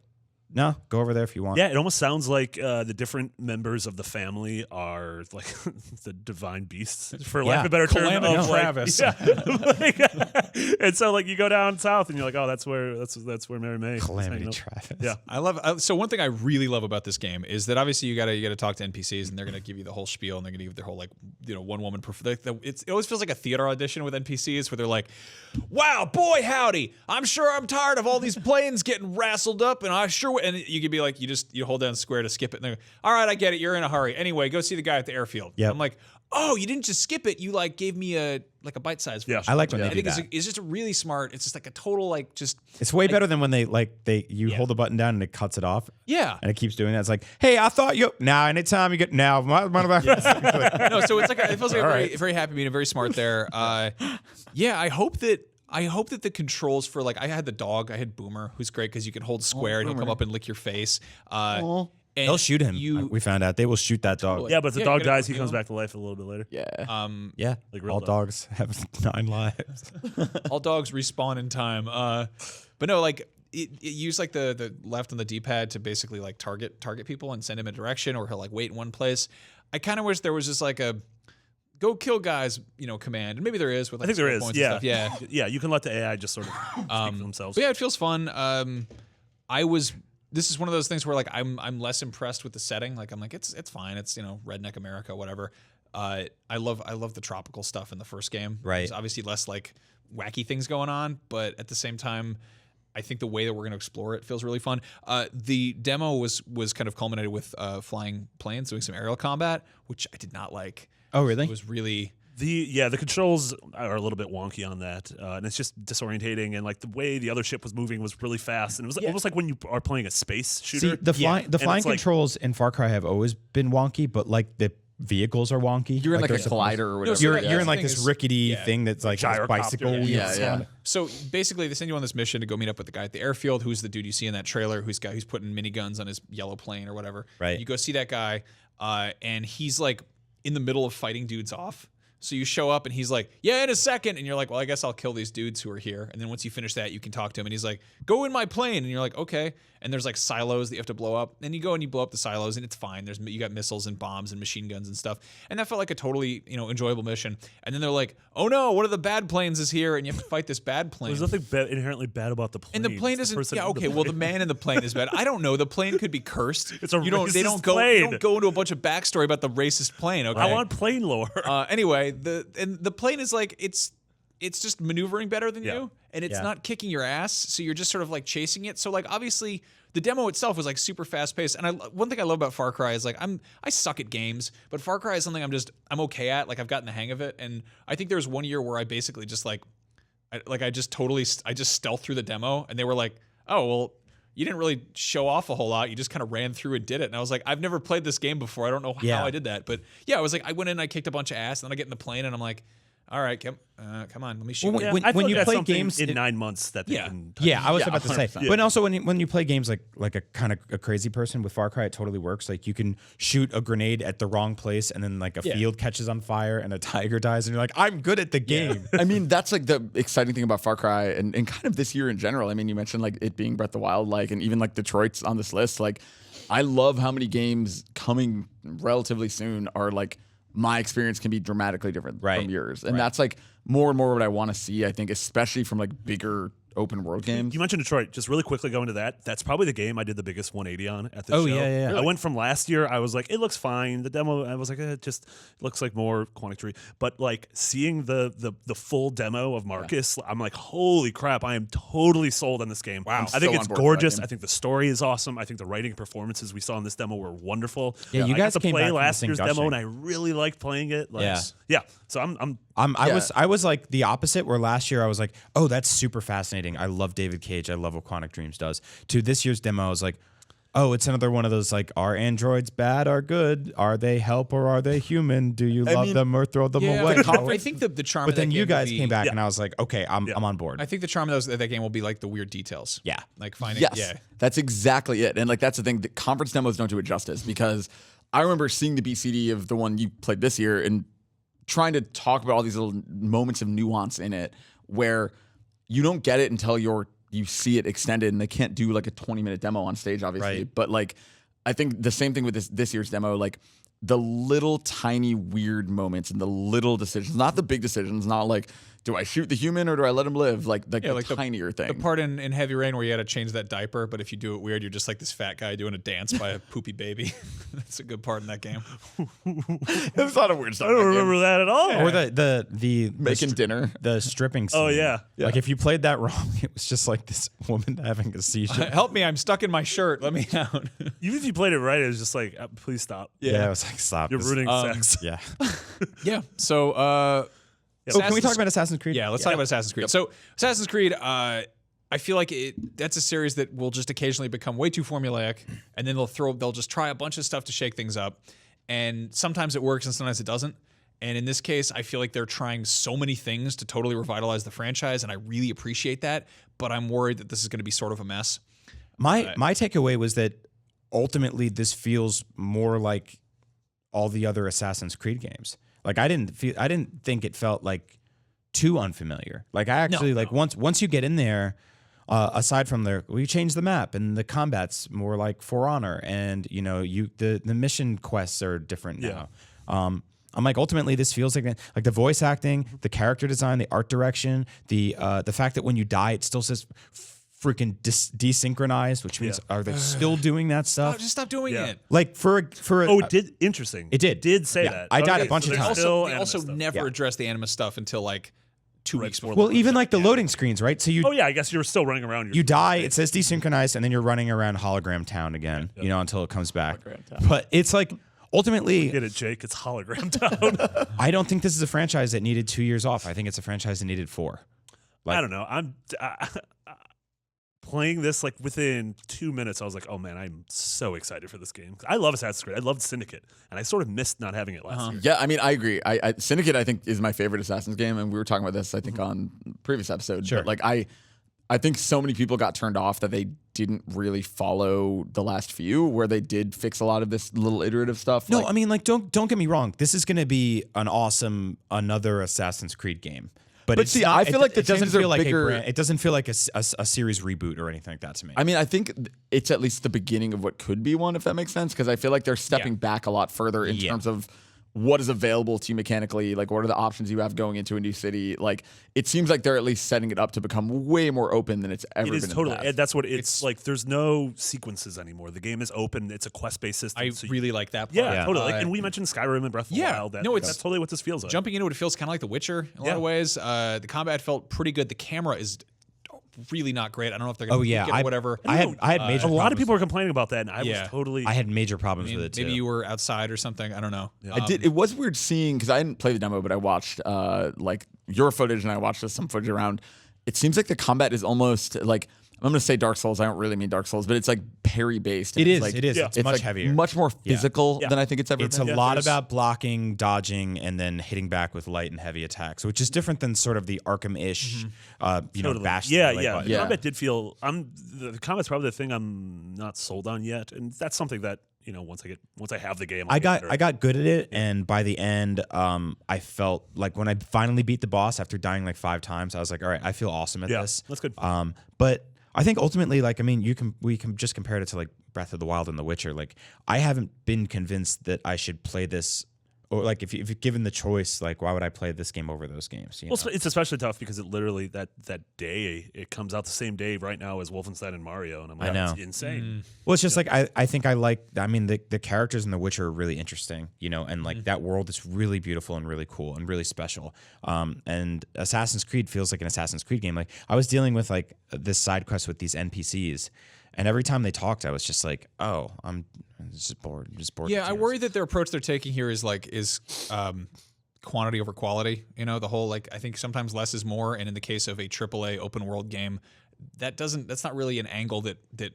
No, go over there if you want. Yeah, it almost sounds like the different members of the family are like the divine beasts, for lack of a better term. Calamity Of Travis. And so like you go down south and you're like, oh, that's where Mary May. Calamity Travis. Yeah, I love. So one thing I really love about this game is that obviously you gotta talk to NPCs and they're gonna give you the whole spiel and they're gonna give their whole like one woman. It always feels like a theater audition with NPCs where they're like, "Wow, boy, howdy! I'm sure I'm tired of all these planes getting rassled up, and I sure." And you could be like, you hold down square to skip it, and they're all right, I get it. You're in a hurry. Anyway, go see the guy at the airfield. Yep. I'm like, oh, you didn't just skip it. You like gave me a bite size version. I like when they I do think that. it's just a really smart. It's just like a total like just. It's way better than when you hold the button down and it cuts it off. Yeah. And it keeps doing that. It's like, hey, I thought you now anytime you get now. No, so it's like it feels like a very, very happy meeting, very smart there. Yeah, I hope that the controls for like I had the dog, I had Boomer, who's great because you can hold square and he'll come up and lick your face. And They'll shoot him. We found out they will shoot that dog. yeah, but if the dog you gotta- dies, he comes back to life a little bit later. Yeah. Yeah. Like real All dog. dogs have 9 lives. all dogs respawn in time. But no, like it use like the left on the D-pad to basically like target people and send him a direction, or he'll like wait in one place. I kind of wish there was just like a go kill guys, command. And maybe there is with like I think there skill is. points Yeah. and stuff. Yeah. Yeah, you can let the AI just sort of speak for themselves. But yeah, it feels fun. This is one of those things where like I'm less impressed with the setting. Like I'm like it's fine. It's redneck America, whatever. I love the tropical stuff in the first game. Right. There's obviously less like wacky things going on, but at the same time, I think the way that we're going to explore it feels really fun. The demo was kind of culminated with flying planes, doing some aerial combat, which I did not like. Oh, really? It was really. The controls are a little bit wonky on that, and it's just disorientating. And like the way the other ship was moving was really fast, and it was almost like when you are playing a space shooter. See, the flying And it's like- controls in Far Cry have always been wonky, but like the vehicles are wonky. You're in like a they're supposed- collider or whatever. so You're Yeah. in The like thing this is- rickety thing that's like has Gyrocopter, bicycle yeah. wheels. Yeah, on yeah. it. So basically, they send you on this mission to go meet up with the guy at the airfield, who's the dude you see in that trailer, who's putting miniguns on his yellow plane or whatever. Right. You go see that guy, and he's like in the middle of fighting dudes off. So you show up and he's like, yeah, in a second. And you're like, well, I guess I'll kill these dudes who are here. And then once you finish that, you can talk to him. And he's like, go in my plane. And you're like, okay. And there's like silos that you have to blow up. And you go and you blow up the silos and it's fine. You got missiles and bombs and machine guns and stuff. And that felt like a totally, enjoyable mission. And then they're like, oh no, one of the bad planes is here. And you have to fight this bad plane. There's nothing inherently bad about the plane. And the plane It's doesn't. person Yeah, in the okay. Well, the plane. man in the plane is bad. I don't know. The plane could be cursed. It's a They racist don't plane. go into a bunch of backstory about the racist plane. Okay. I want plane lore. Anyway, the plane is like it's just maneuvering better than you, and it's Yeah. not kicking your ass. So you're just sort of like chasing it. So like obviously the demo itself was like super fast paced. And one thing I love about Far Cry is like I suck at games, but Far Cry is something I'm okay at. Like I've gotten the hang of it. And I think there was one year where I basically just I just stealth through the demo, and they were like, oh well. You didn't really show off a whole lot. You just kind of ran through and did it. And I was like, I've never played this game before. I don't know Yeah. how I did that. But yeah, I was like, I went in, I kicked a bunch of ass, and then I get in the plane, and I'm like, all right, come on, let me shoot. Well, you. when I feel like you that's play something games- in it- 9 months that they Yeah. can. Yeah, I was Yeah, about to say. 100%. But also when you play games like a kind of a crazy person with Far Cry, it totally works. Like you can shoot a grenade at the wrong place and then like a field catches on fire and a tiger dies and you're like, I'm good at the game. I mean, that's like the exciting thing about Far Cry and kind of this year in general. I mean, you mentioned like it being Breath of the Wild, like, and even like Detroit's on this list. Like, I love how many games coming relatively soon are like my experience can be dramatically different from yours. And that's like more and more what I want to see, I think, especially from like bigger open world games. You mentioned Detroit. Just really quickly going to that. That's probably the game I did the biggest 180 on at this show. yeah. I went from last year. I was like, it looks fine. The demo, I was like, it just looks like more Quantic Tree. But like seeing the full demo of Marcus, I'm like, holy crap! I am totally sold on this game. Wow, I think so it's on board for that gorgeous. game. I think the story is awesome. I think the writing and performances we saw in this demo were wonderful. Yeah, you I guys got to came back play from last this year's thing demo, gushing. and I really liked playing it. Like, Yeah. So I'm I was like the opposite, where last year I was like, oh, that's super fascinating. I love David Cage. I love what Quantic Dreams does. To this year's demo, I was like, oh, it's another one of those like, are androids bad or good? Are they help or are they human? Do you love them or throw them away? I think the charm. But of that then you game will guys be- came back and I was like, okay, I'm on board. I think the charm of that game will be like the weird details. Yeah. like finding. Yes, Yeah, that's exactly it. And like that's the thing, the conference demos don't do it justice, because I remember seeing the BCD of the one you played this year and trying to talk about all these little moments of nuance in it where you don't get it until you're you see it extended, and they can't do like a 20-minute demo on stage, obviously. Right. But like, I think the same thing with this year's demo, like the little tiny weird moments and the little decisions, not the big decisions, not like, do I shoot the human or do I let him live? Like the tinier thing. The part in Heavy Rain where you had to change that diaper, but if you do it weird, you're just like this fat guy doing a dance by a poopy baby. That's a good part in that game. It's not a weird stuff. I don't remember that at all. Or the making dinner. the stripping scene. Oh, yeah. Like if you played that wrong, it was just like this woman having a seizure. Help me, I'm stuck in my shirt. Let me out. Even if you played it right, it was just like, please stop. Yeah, it was like stop. You're this. ruining sex. Yeah. Yeah. So Can we talk about Assassin's Creed? Yeah, let's talk about Assassin's Creed. So Assassin's Creed, I feel like that's a series that will just occasionally become way too formulaic, and then they'll just try a bunch of stuff to shake things up, and sometimes it works and sometimes it doesn't. And in this case, I feel like they're trying so many things to totally revitalize the franchise, and I really appreciate that. But I'm worried that this is going to be sort of a mess. My takeaway was that ultimately this feels more like all the other Assassin's Creed games. Like I didn't think it felt like too unfamiliar. Like I actually once you get in there, aside from we changed the map and the combat's more like For Honor, and the mission quests are different now. I'm like, ultimately this feels like the voice acting, the character design, the art direction, the fact that when you die it still says freaking desynchronized, which means are they still doing that stuff? Just stop doing it. Like for it did. Interesting. It did say that. I died a bunch of times. They also never addressed the Animus stuff until like 2 weeks before. Well, even like the loading screens, right? So I guess you're still running around. You die, it says desynchronized, and then you're running around Hologram Town again, until it comes back. But it's like ultimately, get it, Jake. It's Hologram Town. I don't think this is a franchise that needed 2 years off. I think it's a franchise that needed 4. I don't know. I'm playing this like within 2 minutes. I was like, oh man, I'm so excited for this game. I love Assassin's Creed. I loved Syndicate, and I sort of missed not having it last year. Yeah, I mean, I agree. Syndicate, I think, is my favorite Assassin's game, and we were talking about this, I think, on previous episodes. Sure. But like, I think so many people got turned off that they didn't really follow the last few, where they did fix a lot of this little iterative stuff. No, I mean, like, don't get me wrong. This is going to be an awesome another Assassin's Creed game. But see, I feel like the doesn't teams are feel like bigger. it doesn't feel like a series reboot or anything like that to me. I mean, I think it's at least the beginning of what could be one, if that makes sense, because I feel like they're stepping back a lot further in terms of what is available to you mechanically, like what are the options you have going into a new city. Like it seems like they're at least setting it up to become way more open than it's ever been. It is totally. In the past. That's what it's like. There's no sequences anymore. The game is open. It's a quest-based system. I really like that part. Yeah, totally. And we mentioned Skyrim and Breath of the Wild. That's totally what this feels like. Jumping into it feels kind of like The Witcher in a lot of ways. The combat felt pretty good. The camera is really not great. I don't know if they're going to tweak it or whatever. I had major. A lot of people are complaining about that, and I was totally. I had major problems with it too. Maybe you were outside or something. I don't know. I did. It was weird seeing, because I didn't play the demo, but I watched like your footage and I watched some footage around. It seems like the combat is almost like, I'm going to say Dark Souls. I don't really mean Dark Souls, but it's like parry based. It is. Like, it is. It's much like heavier. Much more physical than I think it's ever It's been. a lot about blocking, dodging, and then hitting back with light and heavy attacks, which is different than sort of the Arkham-ish, bash. The combat did feel. The combat's probably the thing I'm not sold on yet, and that's something that once I have the game, I got good at it, and by the end, I felt like when I finally beat the boss after dying like 5 times, I was like, all right, I feel awesome at this. That's good. But I think ultimately, like, I mean, we can just compare it to like Breath of the Wild and The Witcher. Like, I haven't been convinced that I should play this, or like if given the choice, like, why would I play this game over those games? Well, it's especially tough because it literally that day it comes out the same day right now as Wolfenstein and Mario, and I'm like, that's insane. Well, it's just like I think I like. I mean, the characters in The Witcher are really interesting, and like that world is really beautiful and really cool and really special. And Assassin's Creed feels like an Assassin's Creed game. Like I was dealing with like this side quest with these NPCs, and every time they talked, I was just like, oh, I'm just bored. Yeah, I worry that their approach they're taking here is quantity over quality. The whole like, I think sometimes less is more, and in the case of a AAA open world game, that's not really an angle that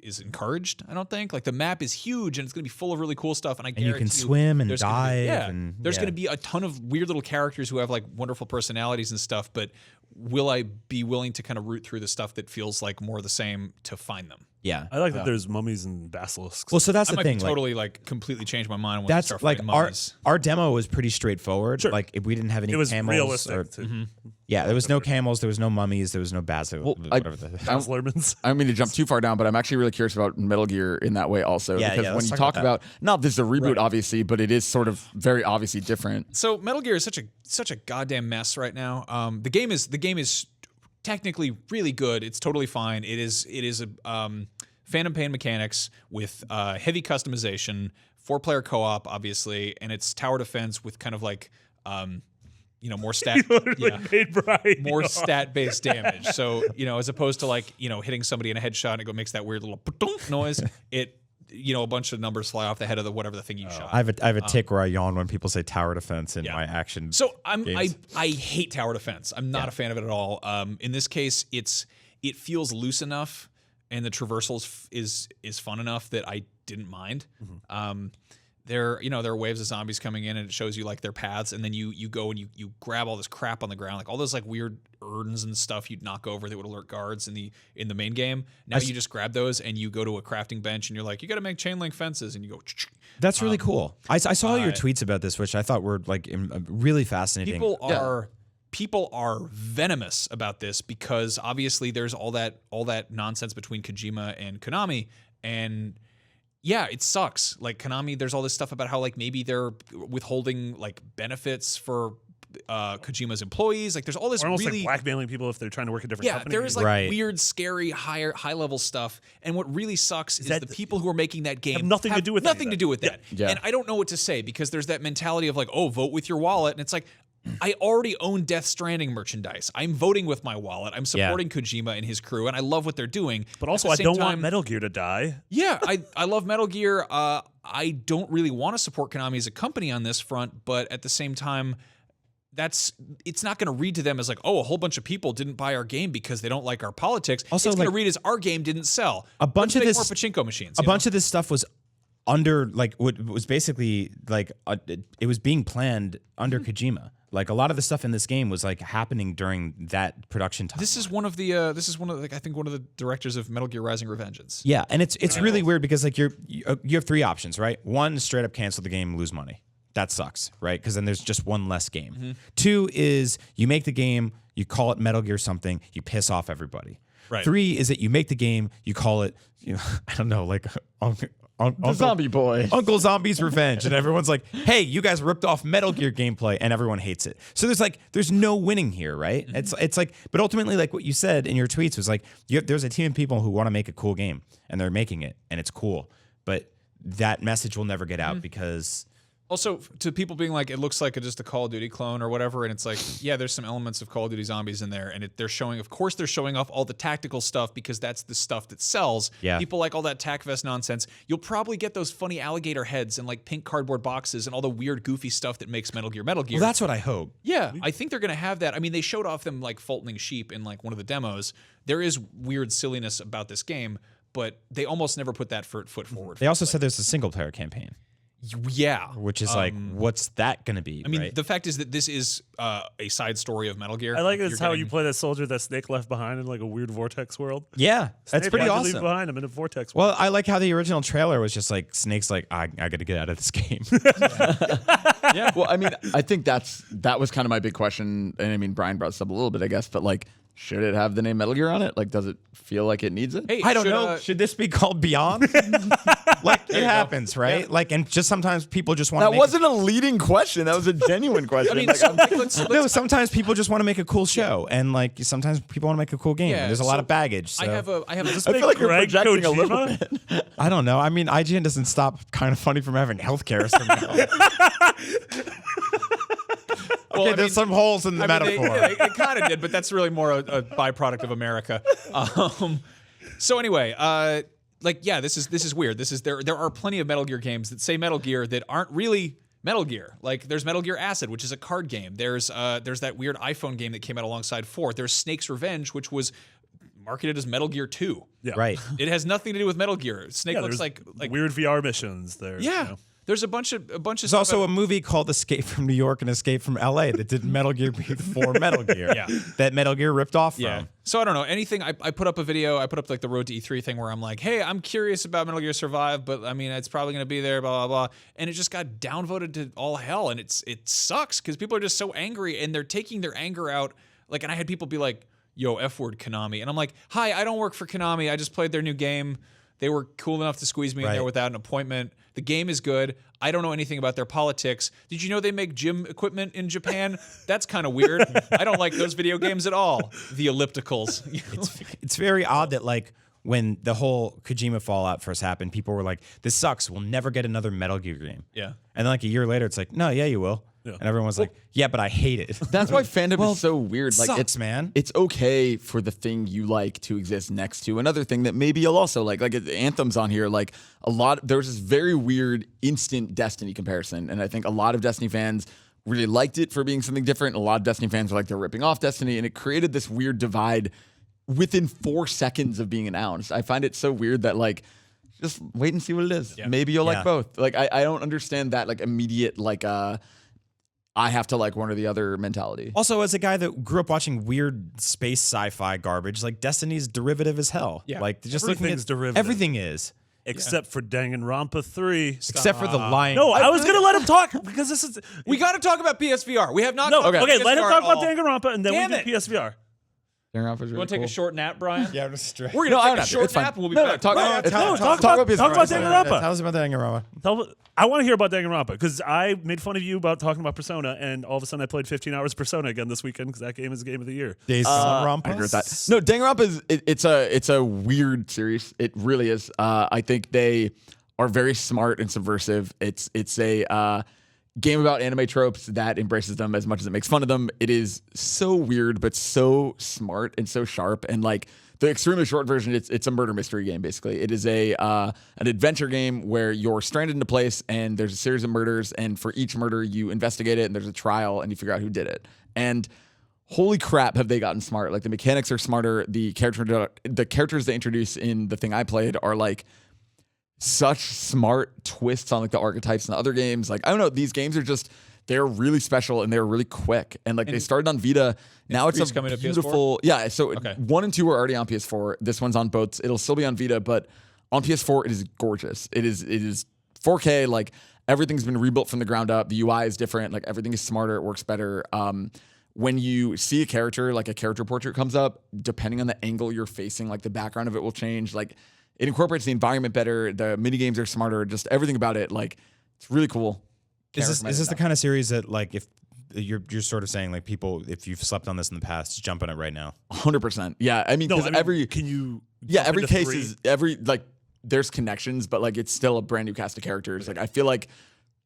is encouraged. I don't think. Like the map is huge and it's going to be full of really cool stuff, and you can swim and dive. There's going to be a ton of weird little characters who have like wonderful personalities and stuff, but will I be willing to kind of root through the stuff that feels like more the same to find them? Yeah, I like that there's mummies and basilisks. Well, so that's the thing. Totally like completely changed my mind when that's I start like mummies. our demo was pretty straightforward. Sure. Like if we didn't have any it was camels realistic. Yeah, there was no camels, there was no mummies, there was no basil. Well, whatever the Baz Luhrmann's. I don't mean to jump too far down, but I'm actually really curious about Metal Gear in that way also. Yeah, because yeah, when let's you talk talk about about, not this is a reboot, obviously, but it is sort of very obviously different. So Metal Gear is such a goddamn mess right now. The game is technically really good. It's totally fine. It is a Phantom Pain mechanics with heavy customization, 4-player co-op, obviously, and it's tower defense with kind of like more stat, more stat-based damage. So as opposed to like hitting somebody in a headshot and it makes that weird little noise, it a bunch of numbers fly off the head of whatever the thing you shot. I have a tick where I yawn when people say tower defense in my action. So games. I hate tower defense. I'm not a fan of it at all. In this case, it feels loose enough, and the traversal is fun enough that I didn't mind. There are waves of zombies coming in, and it shows you like their paths, and then you go and you grab all this crap on the ground, like all those like weird urns and stuff you'd knock over that would alert guards in the main game. Now you just grab those and you go to a crafting bench, and you're like, you got to make chain link fences, and you go. That's really cool. I saw your tweets about this, which I thought were like really fascinating. People are venomous about this because obviously there's all that nonsense between Kojima and Konami, and yeah, it sucks. Like Konami, there's all this stuff about how like maybe they're withholding like benefits for Kojima's employees. Like there's all this or almost really like blackmailing people if they're trying to work at different companies. There is like weird, scary, high level stuff. And what really sucks is the people who are making that game have nothing to do with that. Yeah. And I don't know what to say because there's that mentality of like, oh, vote with your wallet, and it's like, I already own Death Stranding merchandise. I'm voting with my wallet. I'm supporting Kojima and his crew, and I love what they're doing. But also, I don't want Metal Gear to die. Yeah, I love Metal Gear. I don't really want to support Konami as a company on this front, but at the same time, it's not going to read to them as like, oh, a whole bunch of people didn't buy our game because they don't like our politics. Also, it's going to read as our game didn't sell. A bunch of this more pachinko machines. Bunch of this stuff was under like what was basically like it was being planned under Kojima. Like a lot of the stuff in this game was like happening during that production time. This is one of the I think one of the directors of Metal Gear Rising: Revengeance. Yeah, and it's really weird because like you have 3 options, right? 1, straight up cancel the game, lose money. That sucks, right? Because then there's just one less game. 2 is you make the game, you call it Metal Gear something, you piss off everybody. Right. 3 is that you make the game, you call it, I don't know, like Zombie Boy. Uncle Zombie's Revenge. And everyone's like, hey, you guys ripped off Metal Gear gameplay, and everyone hates it. So there's no winning here, right? It's like, but ultimately, like what you said in your tweets was like, there's a team of people who want to make a cool game, and they're making it, and it's cool. But that message will never get out because... Also, to people being like, it looks like just a Call of Duty clone or whatever, and it's like, yeah, there's some elements of Call of Duty Zombies in there, and they're showing off all the tactical stuff because that's the stuff that sells. Yeah. People like all that tac vest nonsense. You'll probably get those funny alligator heads and like pink cardboard boxes and all the weird, goofy stuff that makes Metal Gear. Well, that's what I hope. Yeah, I think they're going to have that. I mean, they showed off them like Fultoning sheep in like one of the demos. There is weird silliness about this game, but they almost never put that foot forward. They also said there's a single-player campaign. Yeah. Which is like, what's that going to be? I mean, right? the fact is that this is a side story of Metal Gear. I like it's how you play that soldier that Snake left behind in like a weird vortex world. Yeah, that's pretty awesome. Leave behind him in a vortex world. Well, I like how the original trailer was just like Snake's like, I got to get out of this game. Yeah. Well, I mean, I think that was kind of my big question, and I mean, Brian brought this up a little bit, I guess, but like, should it have the name Metal Gear on it? Like, does it feel like it needs it? Hey, I don't know. Should this be called Beyond? Like, it happens, right? Yeah. Like, and just sometimes people just want to. That wasn't a leading question. That was a genuine question. I mean, like, no, sometimes people just want to make a cool show, and like sometimes people want to make a cool game. Yeah, there's a lot of baggage. So. I feel like you're projecting a little bit. I don't know. I mean, IGN doesn't stop Kind of Funny from having healthcare somehow. Okay, there's some holes in the metaphor. It kind of did, but that's really more a byproduct of America. So anyway, this is weird. There are plenty of Metal Gear games that say Metal Gear that aren't really Metal Gear. Like there's Metal Gear Acid, which is a card game. There's that weird iPhone game that came out alongside 4. There's Snake's Revenge, which was marketed as Metal Gear 2. Yeah. Right. It has nothing to do with Metal Gear. Snake looks like weird VR missions there. Yeah. There's a bunch of There's also a movie called Escape from New York and Escape from LA that did Metal Gear before Metal Gear. Yeah. That Metal Gear ripped off from. So I don't know. Anything I put up a video, I put up like the Road to E3 thing where I'm like, hey, I'm curious about Metal Gear Survive, but I mean it's probably gonna be there, blah, blah, blah. And it just got downvoted to all hell, and it sucks because people are just so angry and they're taking their anger out. Like, and I had people be like, yo, F word Konami. And I'm like, hi, I don't work for Konami. I just played their new game. They were cool enough to squeeze me in there without an appointment. The game is good. I don't know anything about their politics. Did you know they make gym equipment in Japan? That's kind of weird. I don't like those video games at all. The ellipticals. It's very odd that like when the whole Kojima fallout first happened, people were like, "This sucks. We'll never get another Metal Gear game." Yeah. And then like a year later, it's like, "No, yeah, you will." Yeah. And everyone was like, "Yeah, but I hate it." That's why fandom is so weird. Like, sucks, man. It's okay for the thing you like to exist next to another thing that maybe you'll also like. Like Anthem's on here. Like there's this very weird instant Destiny comparison, and I think a lot of Destiny fans really liked it for being something different. A lot of Destiny fans are like they're ripping off Destiny, and it created this weird divide within 4 seconds of being announced. I find it so weird that like just wait and see what it is. Yeah. Maybe you'll like both. Like I don't understand that like immediate like I have to like one or the other mentality. Also, as a guy that grew up watching weird space sci-fi garbage, like Destiny's derivative as hell. Yeah. Like just Everything's derivative. Everything is. Except for Danganronpa 3. Except for the lion. No, I was going to let him talk because this is... We got to talk about PSVR. We have not. No, talked about okay, let him PSVR talk at about all. Danganronpa and then Damn we it. do PSVR. Danganronpa's really You want to take a short nap, Brian? Yeah, I'm just straight. We're going to take a not. short It's fine. nap and we'll be No, back. talk Right. about Talk PSVR. about Danganronpa. Tell us about Danganronpa. I want to hear about Danganronpa because I made fun of you about talking about Persona, and all of a sudden I played 15 hours of Persona again this weekend because that game is the game of the year. Days I agree with that. No, Danganronpa is it's a weird series. It really is. I think they are very smart and subversive. It's a game about anime tropes that embraces them as much as it makes fun of them. It is so weird, but so smart and so sharp. And like the extremely short version, it's a murder mystery game. Basically, it is an adventure game where you're stranded in a place and there's a series of murders, and for each murder you investigate it and there's a trial and you figure out who did it. And holy crap, have they gotten smart? Like the mechanics are smarter. The characters they introduce in the thing I played are like such smart twists on like the archetypes in the other games. Like I don't know, these games are just they're really special and they're really quick. And like they started on Vita. Now it's a coming to beautiful. Yeah, so 1 and 2 are already on PS4. This one's on both. It'll still be on Vita, but on PS4 it is gorgeous. It is 4K. Like everything's been rebuilt from the ground up. The UI is different. Like everything is smarter. It works better. When you see a character, like a character portrait comes up, depending on the angle you're facing, like the background of it will change. Like it incorporates the environment better. The mini games are smarter. Just everything about it, like it's really cool. Is this the kind of series that like if you're sort of saying like people if you've slept on this in the past, just jump on it right now? 100%. Yeah, I mean, because every can you? Every case is like there's connections, but like it's still a brand new cast of characters. Like I feel like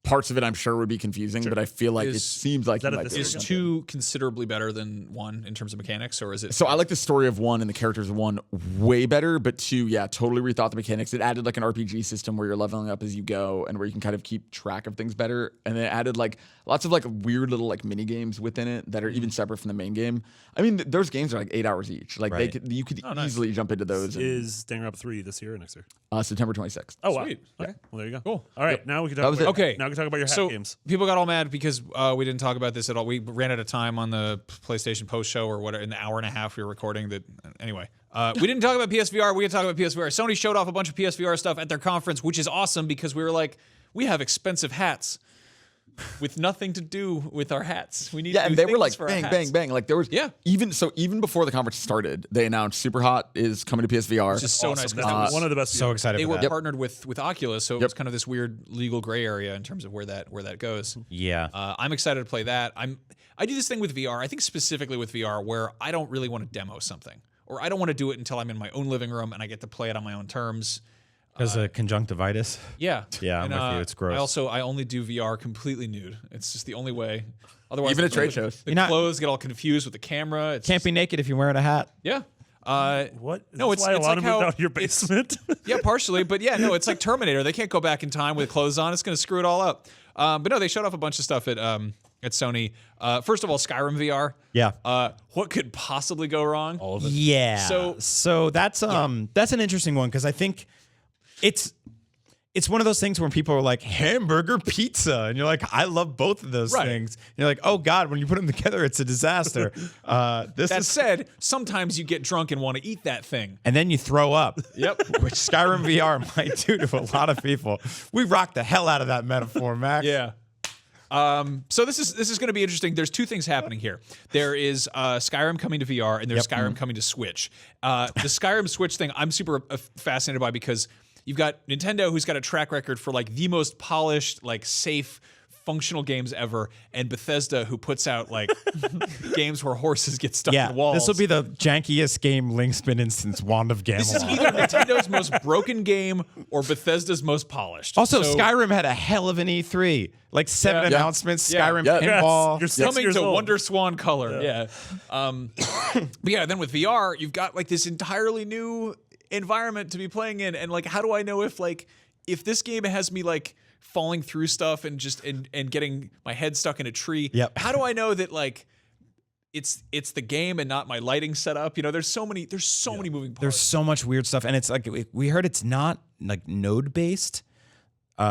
parts of it I'm sure would be confusing, but I feel like it seems like is 2 considerably better than 1 in terms of mechanics, or is it? So I like the story of 1 and the characters of 1 way better, but 2, totally rethought the mechanics. It added like an RPG system where you're leveling up as you go and where you can kind of keep track of things better. And then it added like lots of like weird little like mini games within it that are even separate from the main game. I mean, those games are like 8 hours each. Like you could easily jump into those. Is Danganronpa 3 this year or next year? September 26th. Oh, wow. Sweet. Okay. Well, there you go. Cool. All right. Now we can talk about Okay. Now we can talk about your hack games. People got all mad because we didn't talk about this at all. We ran out of time on the PlayStation post show or whatever in the hour and a half we were recording. That anyway, we didn't talk about PSVR. We didn't talk about PSVR. Sony showed off a bunch of PSVR stuff at their conference, which is awesome because we were like, we have expensive hats with nothing to do with our hats. We need and they were like bang. Like there was even before the conference started, they announced Superhot is coming to PSVR. Which is so nice. That's one of the best. So excited. They for were that. partnered with Oculus, so it was kind of this weird legal gray area in terms of where that goes. Yeah. I'm excited to play that. I do this thing with VR. I think specifically with VR where I don't really want to demo something, or I don't want to do it until I'm in my own living room and I get to play it on my own terms. Because of conjunctivitis. Yeah. Yeah, I'm with you. It's gross. I only do VR completely nude. It's just the only way. Otherwise, Even at trade shows. the clothes get all confused with the camera. It's Can't be naked if you're wearing a hat. Yeah. What? No, That's why a lot like of how moved out of your basement. Yeah, partially, but yeah, no, it's like Terminator. They can't go back in time with clothes on. It's going to screw it all up. But no, they showed off a bunch of stuff at Sony. First of all, Skyrim VR. Yeah. What could possibly go wrong? All of it. Yeah. So that's an interesting one because I think it's one of those things where people are like hamburger pizza, and you're like, I love both of those things. And you're like, oh God, when you put them together, it's a disaster. That said, sometimes you get drunk and want to eat that thing, and then you throw up. Yep. Which Skyrim VR might do to a lot of people. We rocked the hell out of that metaphor, Max. Yeah. So this is going to be interesting. There's two things happening here. There is Skyrim coming to VR, and there's Skyrim coming to Switch. The Skyrim Switch thing, I'm super fascinated by because you've got Nintendo, who's got a track record for like the most polished, like safe, functional games ever, and Bethesda, who puts out like games where horses get stuck in walls. This will be the jankiest game Link's been in since Wand of Gamelon. This is either Nintendo's most broken game or Bethesda's most polished. Also, Skyrim had a hell of an E3. Like 7 announcements, Skyrim pinball. You're coming to old. Wonder Swan color. But yeah, then with VR, you've got like this entirely new environment to be playing in. And like, how do I know if this game has me like falling through stuff and just and getting my head stuck in a tree? How do I know that like it's the game and not my lighting setup? You know, there's so many moving parts. There's so much weird stuff, and it's like we heard it's not like node based.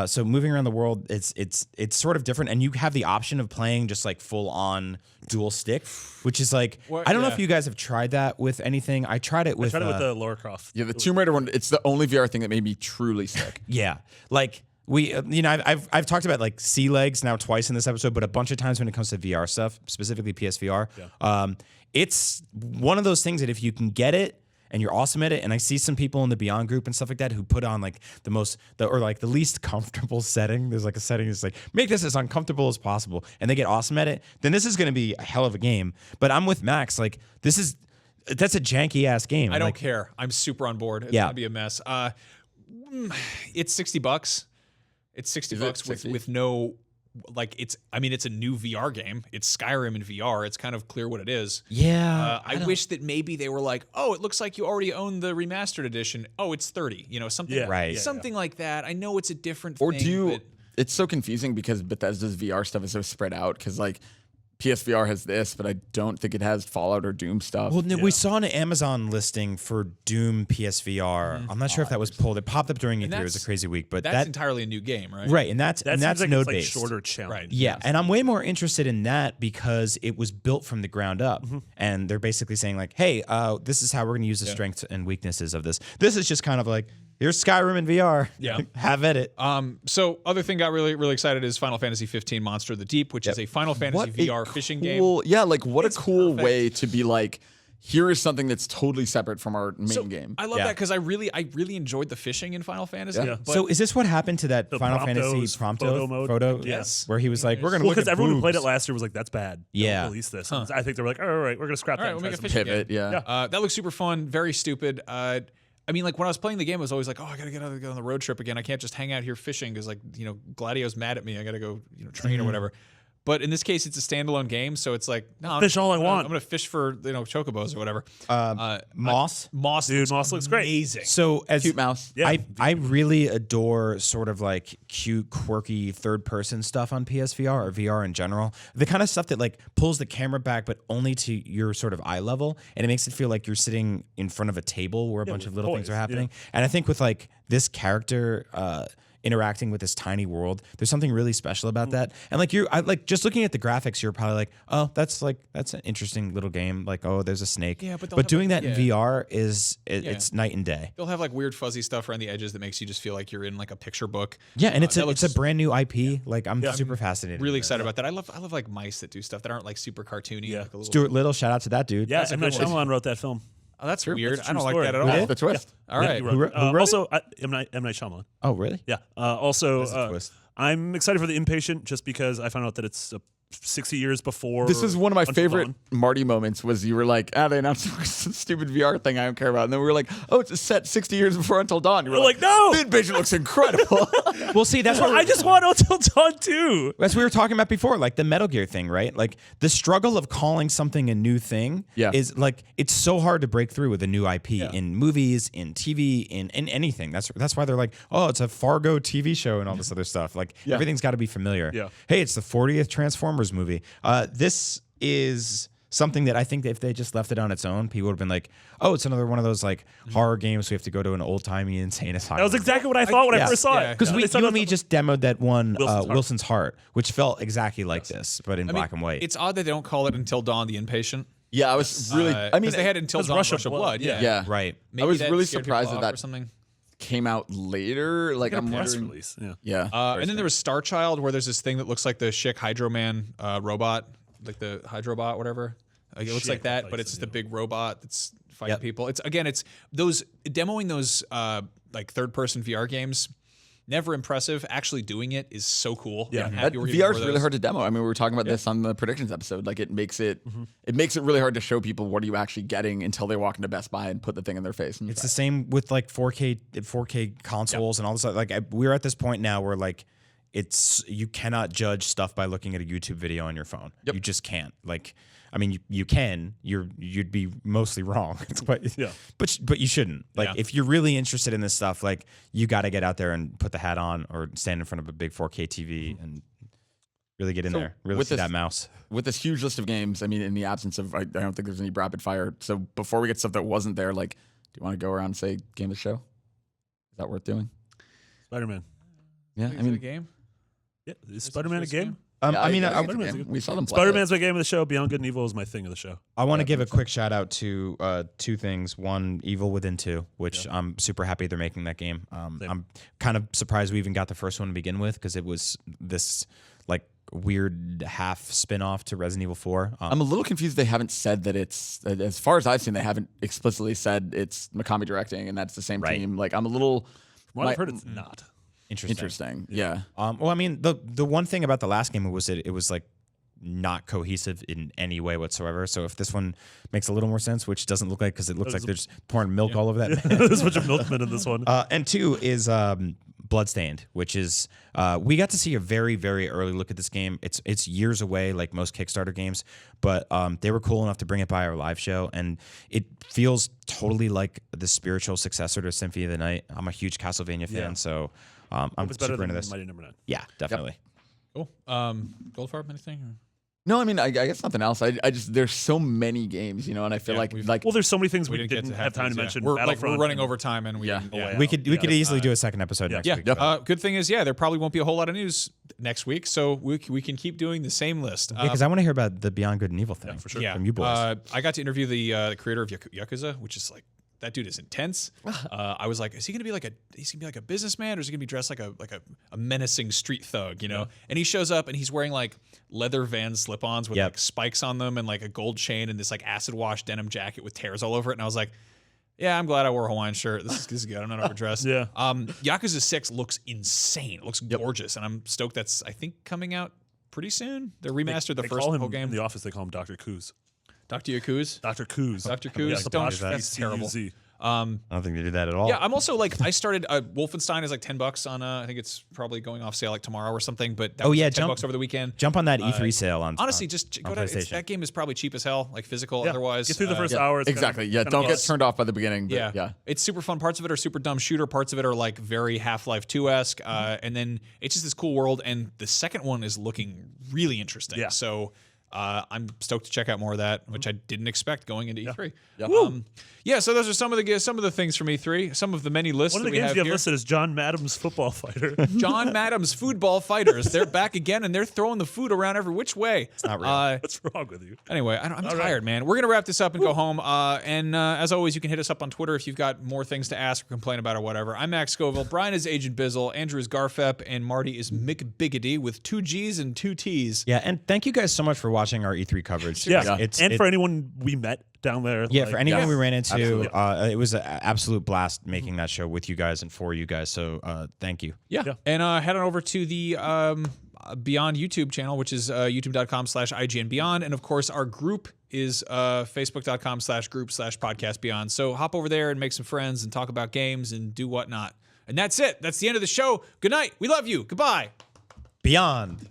So moving around the world, it's sort of different, and you have the option of playing just like full on dual stick, which is like I don't know if you guys have tried that with anything. I tried it with the Lara Croft. Yeah, the Tomb Raider one. It's the only VR thing that made me truly sick. Yeah, like we, I've talked about like sea legs now twice in this episode, but a bunch of times when it comes to VR stuff, specifically PSVR, it's one of those things that if you can get it and you're awesome at it, and I see some people in the Beyond group and stuff like that who put on like the least comfortable setting. There's like a setting that's like, make this as uncomfortable as possible, and they get awesome at it, then this is going to be a hell of a game. But I'm with Max. Like that's a janky ass game. I don't care. I'm super on board. It's gonna be a mess. It's $60. It's $60 with no. Like it's a new VR game. It's Skyrim in VR. It's kind of clear what it is. Yeah. I wish that maybe they were like, oh, it looks like you already own the remastered edition. Oh, it's $30. You know, something like that. I know it's a different thing. It's so confusing because Bethesda's VR stuff is so spread out because like PSVR has this, but I don't think it has Fallout or Doom stuff. Well, we saw an Amazon listing for Doom PSVR. I'm not sure if that was pulled. It popped up during E3. It was a crazy week, but that's entirely a new game, right? Right, and that's like node it's based, like shorter challenge. Right. Yeah, and I'm way more interested in that because it was built from the ground up, and they're basically saying like, hey, this is how we're going to use the strengths and weaknesses of this. This is just kind of like, here's Skyrim in VR. Yeah. Have at it. So other thing got really, really excited is Final Fantasy 15 Monster of the Deep, which is a Final Fantasy VR fishing game. Yeah, like what a cool way to be like, here is something that's totally separate from our main game. I love that because I really enjoyed the fishing in Final Fantasy. Yeah. But So is this what happened to that The Final Promptos, Fantasy photo mode? photo? Yes. Where he was like, we're going to look Because at everyone who played it boobs. last year was like, that's bad. Yeah. Don't release this. I think they were like, all right, we're going to scrap that. we'll make a and try fishing something. game. Pivot, yeah. That looks super fun, very stupid. I mean, like when I was playing the game, I was always like, oh, I gotta get on the road trip again. I can't just hang out here fishing because, like, you know, Gladio's mad at me. I gotta go, train or whatever. But in this case, it's a standalone game, so it's like, no, Fish all I want. I'm gonna fish for chocobos or whatever. Moss. Moss, Dude, Moss looks great. amazing. So as Cute mouse. Yeah. I really adore sort of like cute, quirky third-person stuff on PSVR or VR in general. The kind of stuff that like pulls the camera back, but only to your sort of eye level, and it makes it feel like you're sitting in front of a table where a bunch of little things toys, are happening. And I think with like this character interacting with this tiny world, there's something really special about that. And like just looking at the graphics, you're probably like, oh, that's an interesting little game. Like, oh, there's a snake. Yeah, but doing that in VR it's night and day. They'll have like weird fuzzy stuff around the edges that makes you just feel like you're in like a picture book. Yeah, and it's that a brand new IP. Like I'm super fascinated. Really excited about that. I love like mice that do stuff that aren't like super cartoony. Yeah. Like a little, Stuart Little, shout out to that dude. Yeah, That's a M. Night good one. Shyamalan wrote that film. oh, that's weird. That's a I don't true like story. that at all. That's the twist. All right. He wrote it. Who wrote Also, M. Night Shyamalan. Oh, really? Yeah. Also, That's a twist. I'm excited for The Impatient just because I found out that it's 60 years before. This is one of my Until favorite Dawn. Marty moments was you were like, they announced some stupid VR thing I don't care about. And then we were like, oh, it's set 60 years before Until Dawn. You were We're like, no! The Invasion looks incredible. Well, see, that's what I just want Until Dawn too. as we were talking about before, like the Metal Gear thing, right? Like the struggle of calling something a new thing is like it's so hard to break through with a new IP in movies, in TV, in anything. That's why they're like, oh, it's a Fargo TV show and all this other stuff. Like everything's got to be familiar. Yeah. Hey, it's the 40th Transformers movie. This is something that I think that if they just left it on its own, people would have been like, oh, it's another one of those like horror games. We have to go to an old timey insane asylum. That was exactly what I thought when I first saw it. Because you and me just just demoed that one, Wilson's Heart, which felt exactly like this, but in black and white. It's odd that they don't call it Until Dawn the Inpatient. Yeah, I was really. I mean, they had Until Dawn Rush Rush of of Blood, Blood. yeah. right. Maybe I was that really scared surprised people at off that. or something. came out later. Like I'm press wondering. release. Yeah. Yeah. And then there was Star Child, where there's this thing that looks like the Schick Hydro Man robot, like the Hydrobot, whatever. Like, it looks like that, but it's just a big robot that's fighting people. It's those demoing those like third-person VR games. Never impressive. Actually doing it is so cool. Yeah, VR is really hard to demo. I mean, we were talking about this on the predictions episode. Like, it makes it really hard to show people what are you actually getting until they walk into Best Buy and put the thing in their face. It's the same with like 4K consoles and all this stuff. Like we're at this point now where like you cannot judge stuff by looking at a YouTube video on your phone. Yep. You just can't. Like, I mean, you can. You'd be mostly wrong. But you shouldn't. Like, if you're really interested in this stuff, like, you got to get out there and put the hat on or stand in front of a big 4K TV and really get in there. Really see that mouse. With this huge list of games, I mean, in the absence of, I don't think there's any rapid fire. So before we get stuff that wasn't there, like, do you want to go around and say game of the show? Is that worth doing? Spider-Man. Yeah, I mean, a game. Yeah, is Spider-Man a game? We saw them play Spider-Man's my game of the show. Beyond Good and Evil is my thing of the show. I want to give a quick shout out to two things. One, Evil Within 2, which I'm super happy they're making that game. I'm kind of surprised we even got the first one to begin with because it was this like weird half spin-off to Resident Evil 4. I'm a little confused they haven't said that it's, as far as I've seen, they haven't explicitly said it's Mikami directing and that's the same team. Like, I'm a little... From what I've heard, it's not. Interesting. Yeah. Well, I mean, the one thing about the last game was that it was like not cohesive in any way whatsoever. So if this one makes a little more sense, which doesn't look like because it looks like there's pouring milk all over that. There's a bunch of milkmen in this one. And 2 is Bloodstained, which is we got to see a very, very early look at this game. It's years away, like most Kickstarter games, but they were cool enough to bring it by our live show, and it feels totally like the spiritual successor to Symphony of the Night. I'm a huge Castlevania fan, so I'm super into this. Mighty Number 9. Yeah, definitely. Cool. Goldfarb, anything? No, I mean, I guess nothing else. I just, there's so many games, you know, and I feel like well, there's so many things we didn't have time to mention. We're running over time, and we could easily do a second episode next week. Good thing is, there probably won't be a whole lot of news next week, so we can keep doing the same list. Because I want to hear about the Beyond Good and Evil thing for sure from you boys. I got to interview the creator of Yakuza, which is like, that dude is intense. I was like, is he gonna be like a businessman, or is he gonna be dressed like a menacing street thug, you know? Yeah. And he shows up and he's wearing like leather Vans slip-ons with like spikes on them and like a gold chain and this like acid wash denim jacket with tears all over it. And I was like, yeah, I'm glad I wore a Hawaiian shirt. This is good. I'm not overdressed. Yakuza 6 looks insane. It looks gorgeous, and I'm stoked that's, I think, coming out pretty soon. They remastered the first whole game. In the office, they call him Dr. Coos. Dr. Yakuz? Dr. Coos. Dr. Coos. That's terrible. I don't think they do that at all. Yeah, I'm also like, I started Wolfenstein is like $10 on I think it's probably going off sale like tomorrow or something, but that was like $10 over the weekend. Jump on that E3 sale on honestly, just go to that game is probably cheap as hell, like physical otherwise. Get through the first hour. Exactly. Don't get turned off by the beginning. Yeah. It's super fun. Parts of it are super dumb shooter, parts of it are like very Half-Life 2-esque, and then it's just this cool world, and the second one is looking really interesting. Yeah. So I'm stoked to check out more of that, which I didn't expect going into E3. So those are some of the things from E3. Some of the many lists. One of the games you have listed is John Madam's Football Fighter. John Madam's Football Fighters. They're back again, and they're throwing the food around every which way. It's not real. What's wrong with you? Anyway, I'm tired, man. We're gonna wrap this up and go home. And as always, you can hit us up on Twitter if you've got more things to ask or complain about or whatever. I'm Max Scoville. Brian is Agent Bizzle. Andrew is Garfep, and Marty is Mick Biggity with 2 G's and 2 T's. Yeah, and thank you guys so much for watching our E3 coverage. For anyone we met down there. Yeah, for anyone we ran into, it was an absolute blast making that show with you guys and for you guys. So thank you. Yeah. And head on over to the Beyond YouTube channel, which is youtube.com/IGNBeyond. And of course, our group is facebook.com/group/podcastbeyond. So hop over there and make some friends and talk about games and do whatnot. And that's it. That's the end of the show. Good night. We love you. Goodbye. Beyond.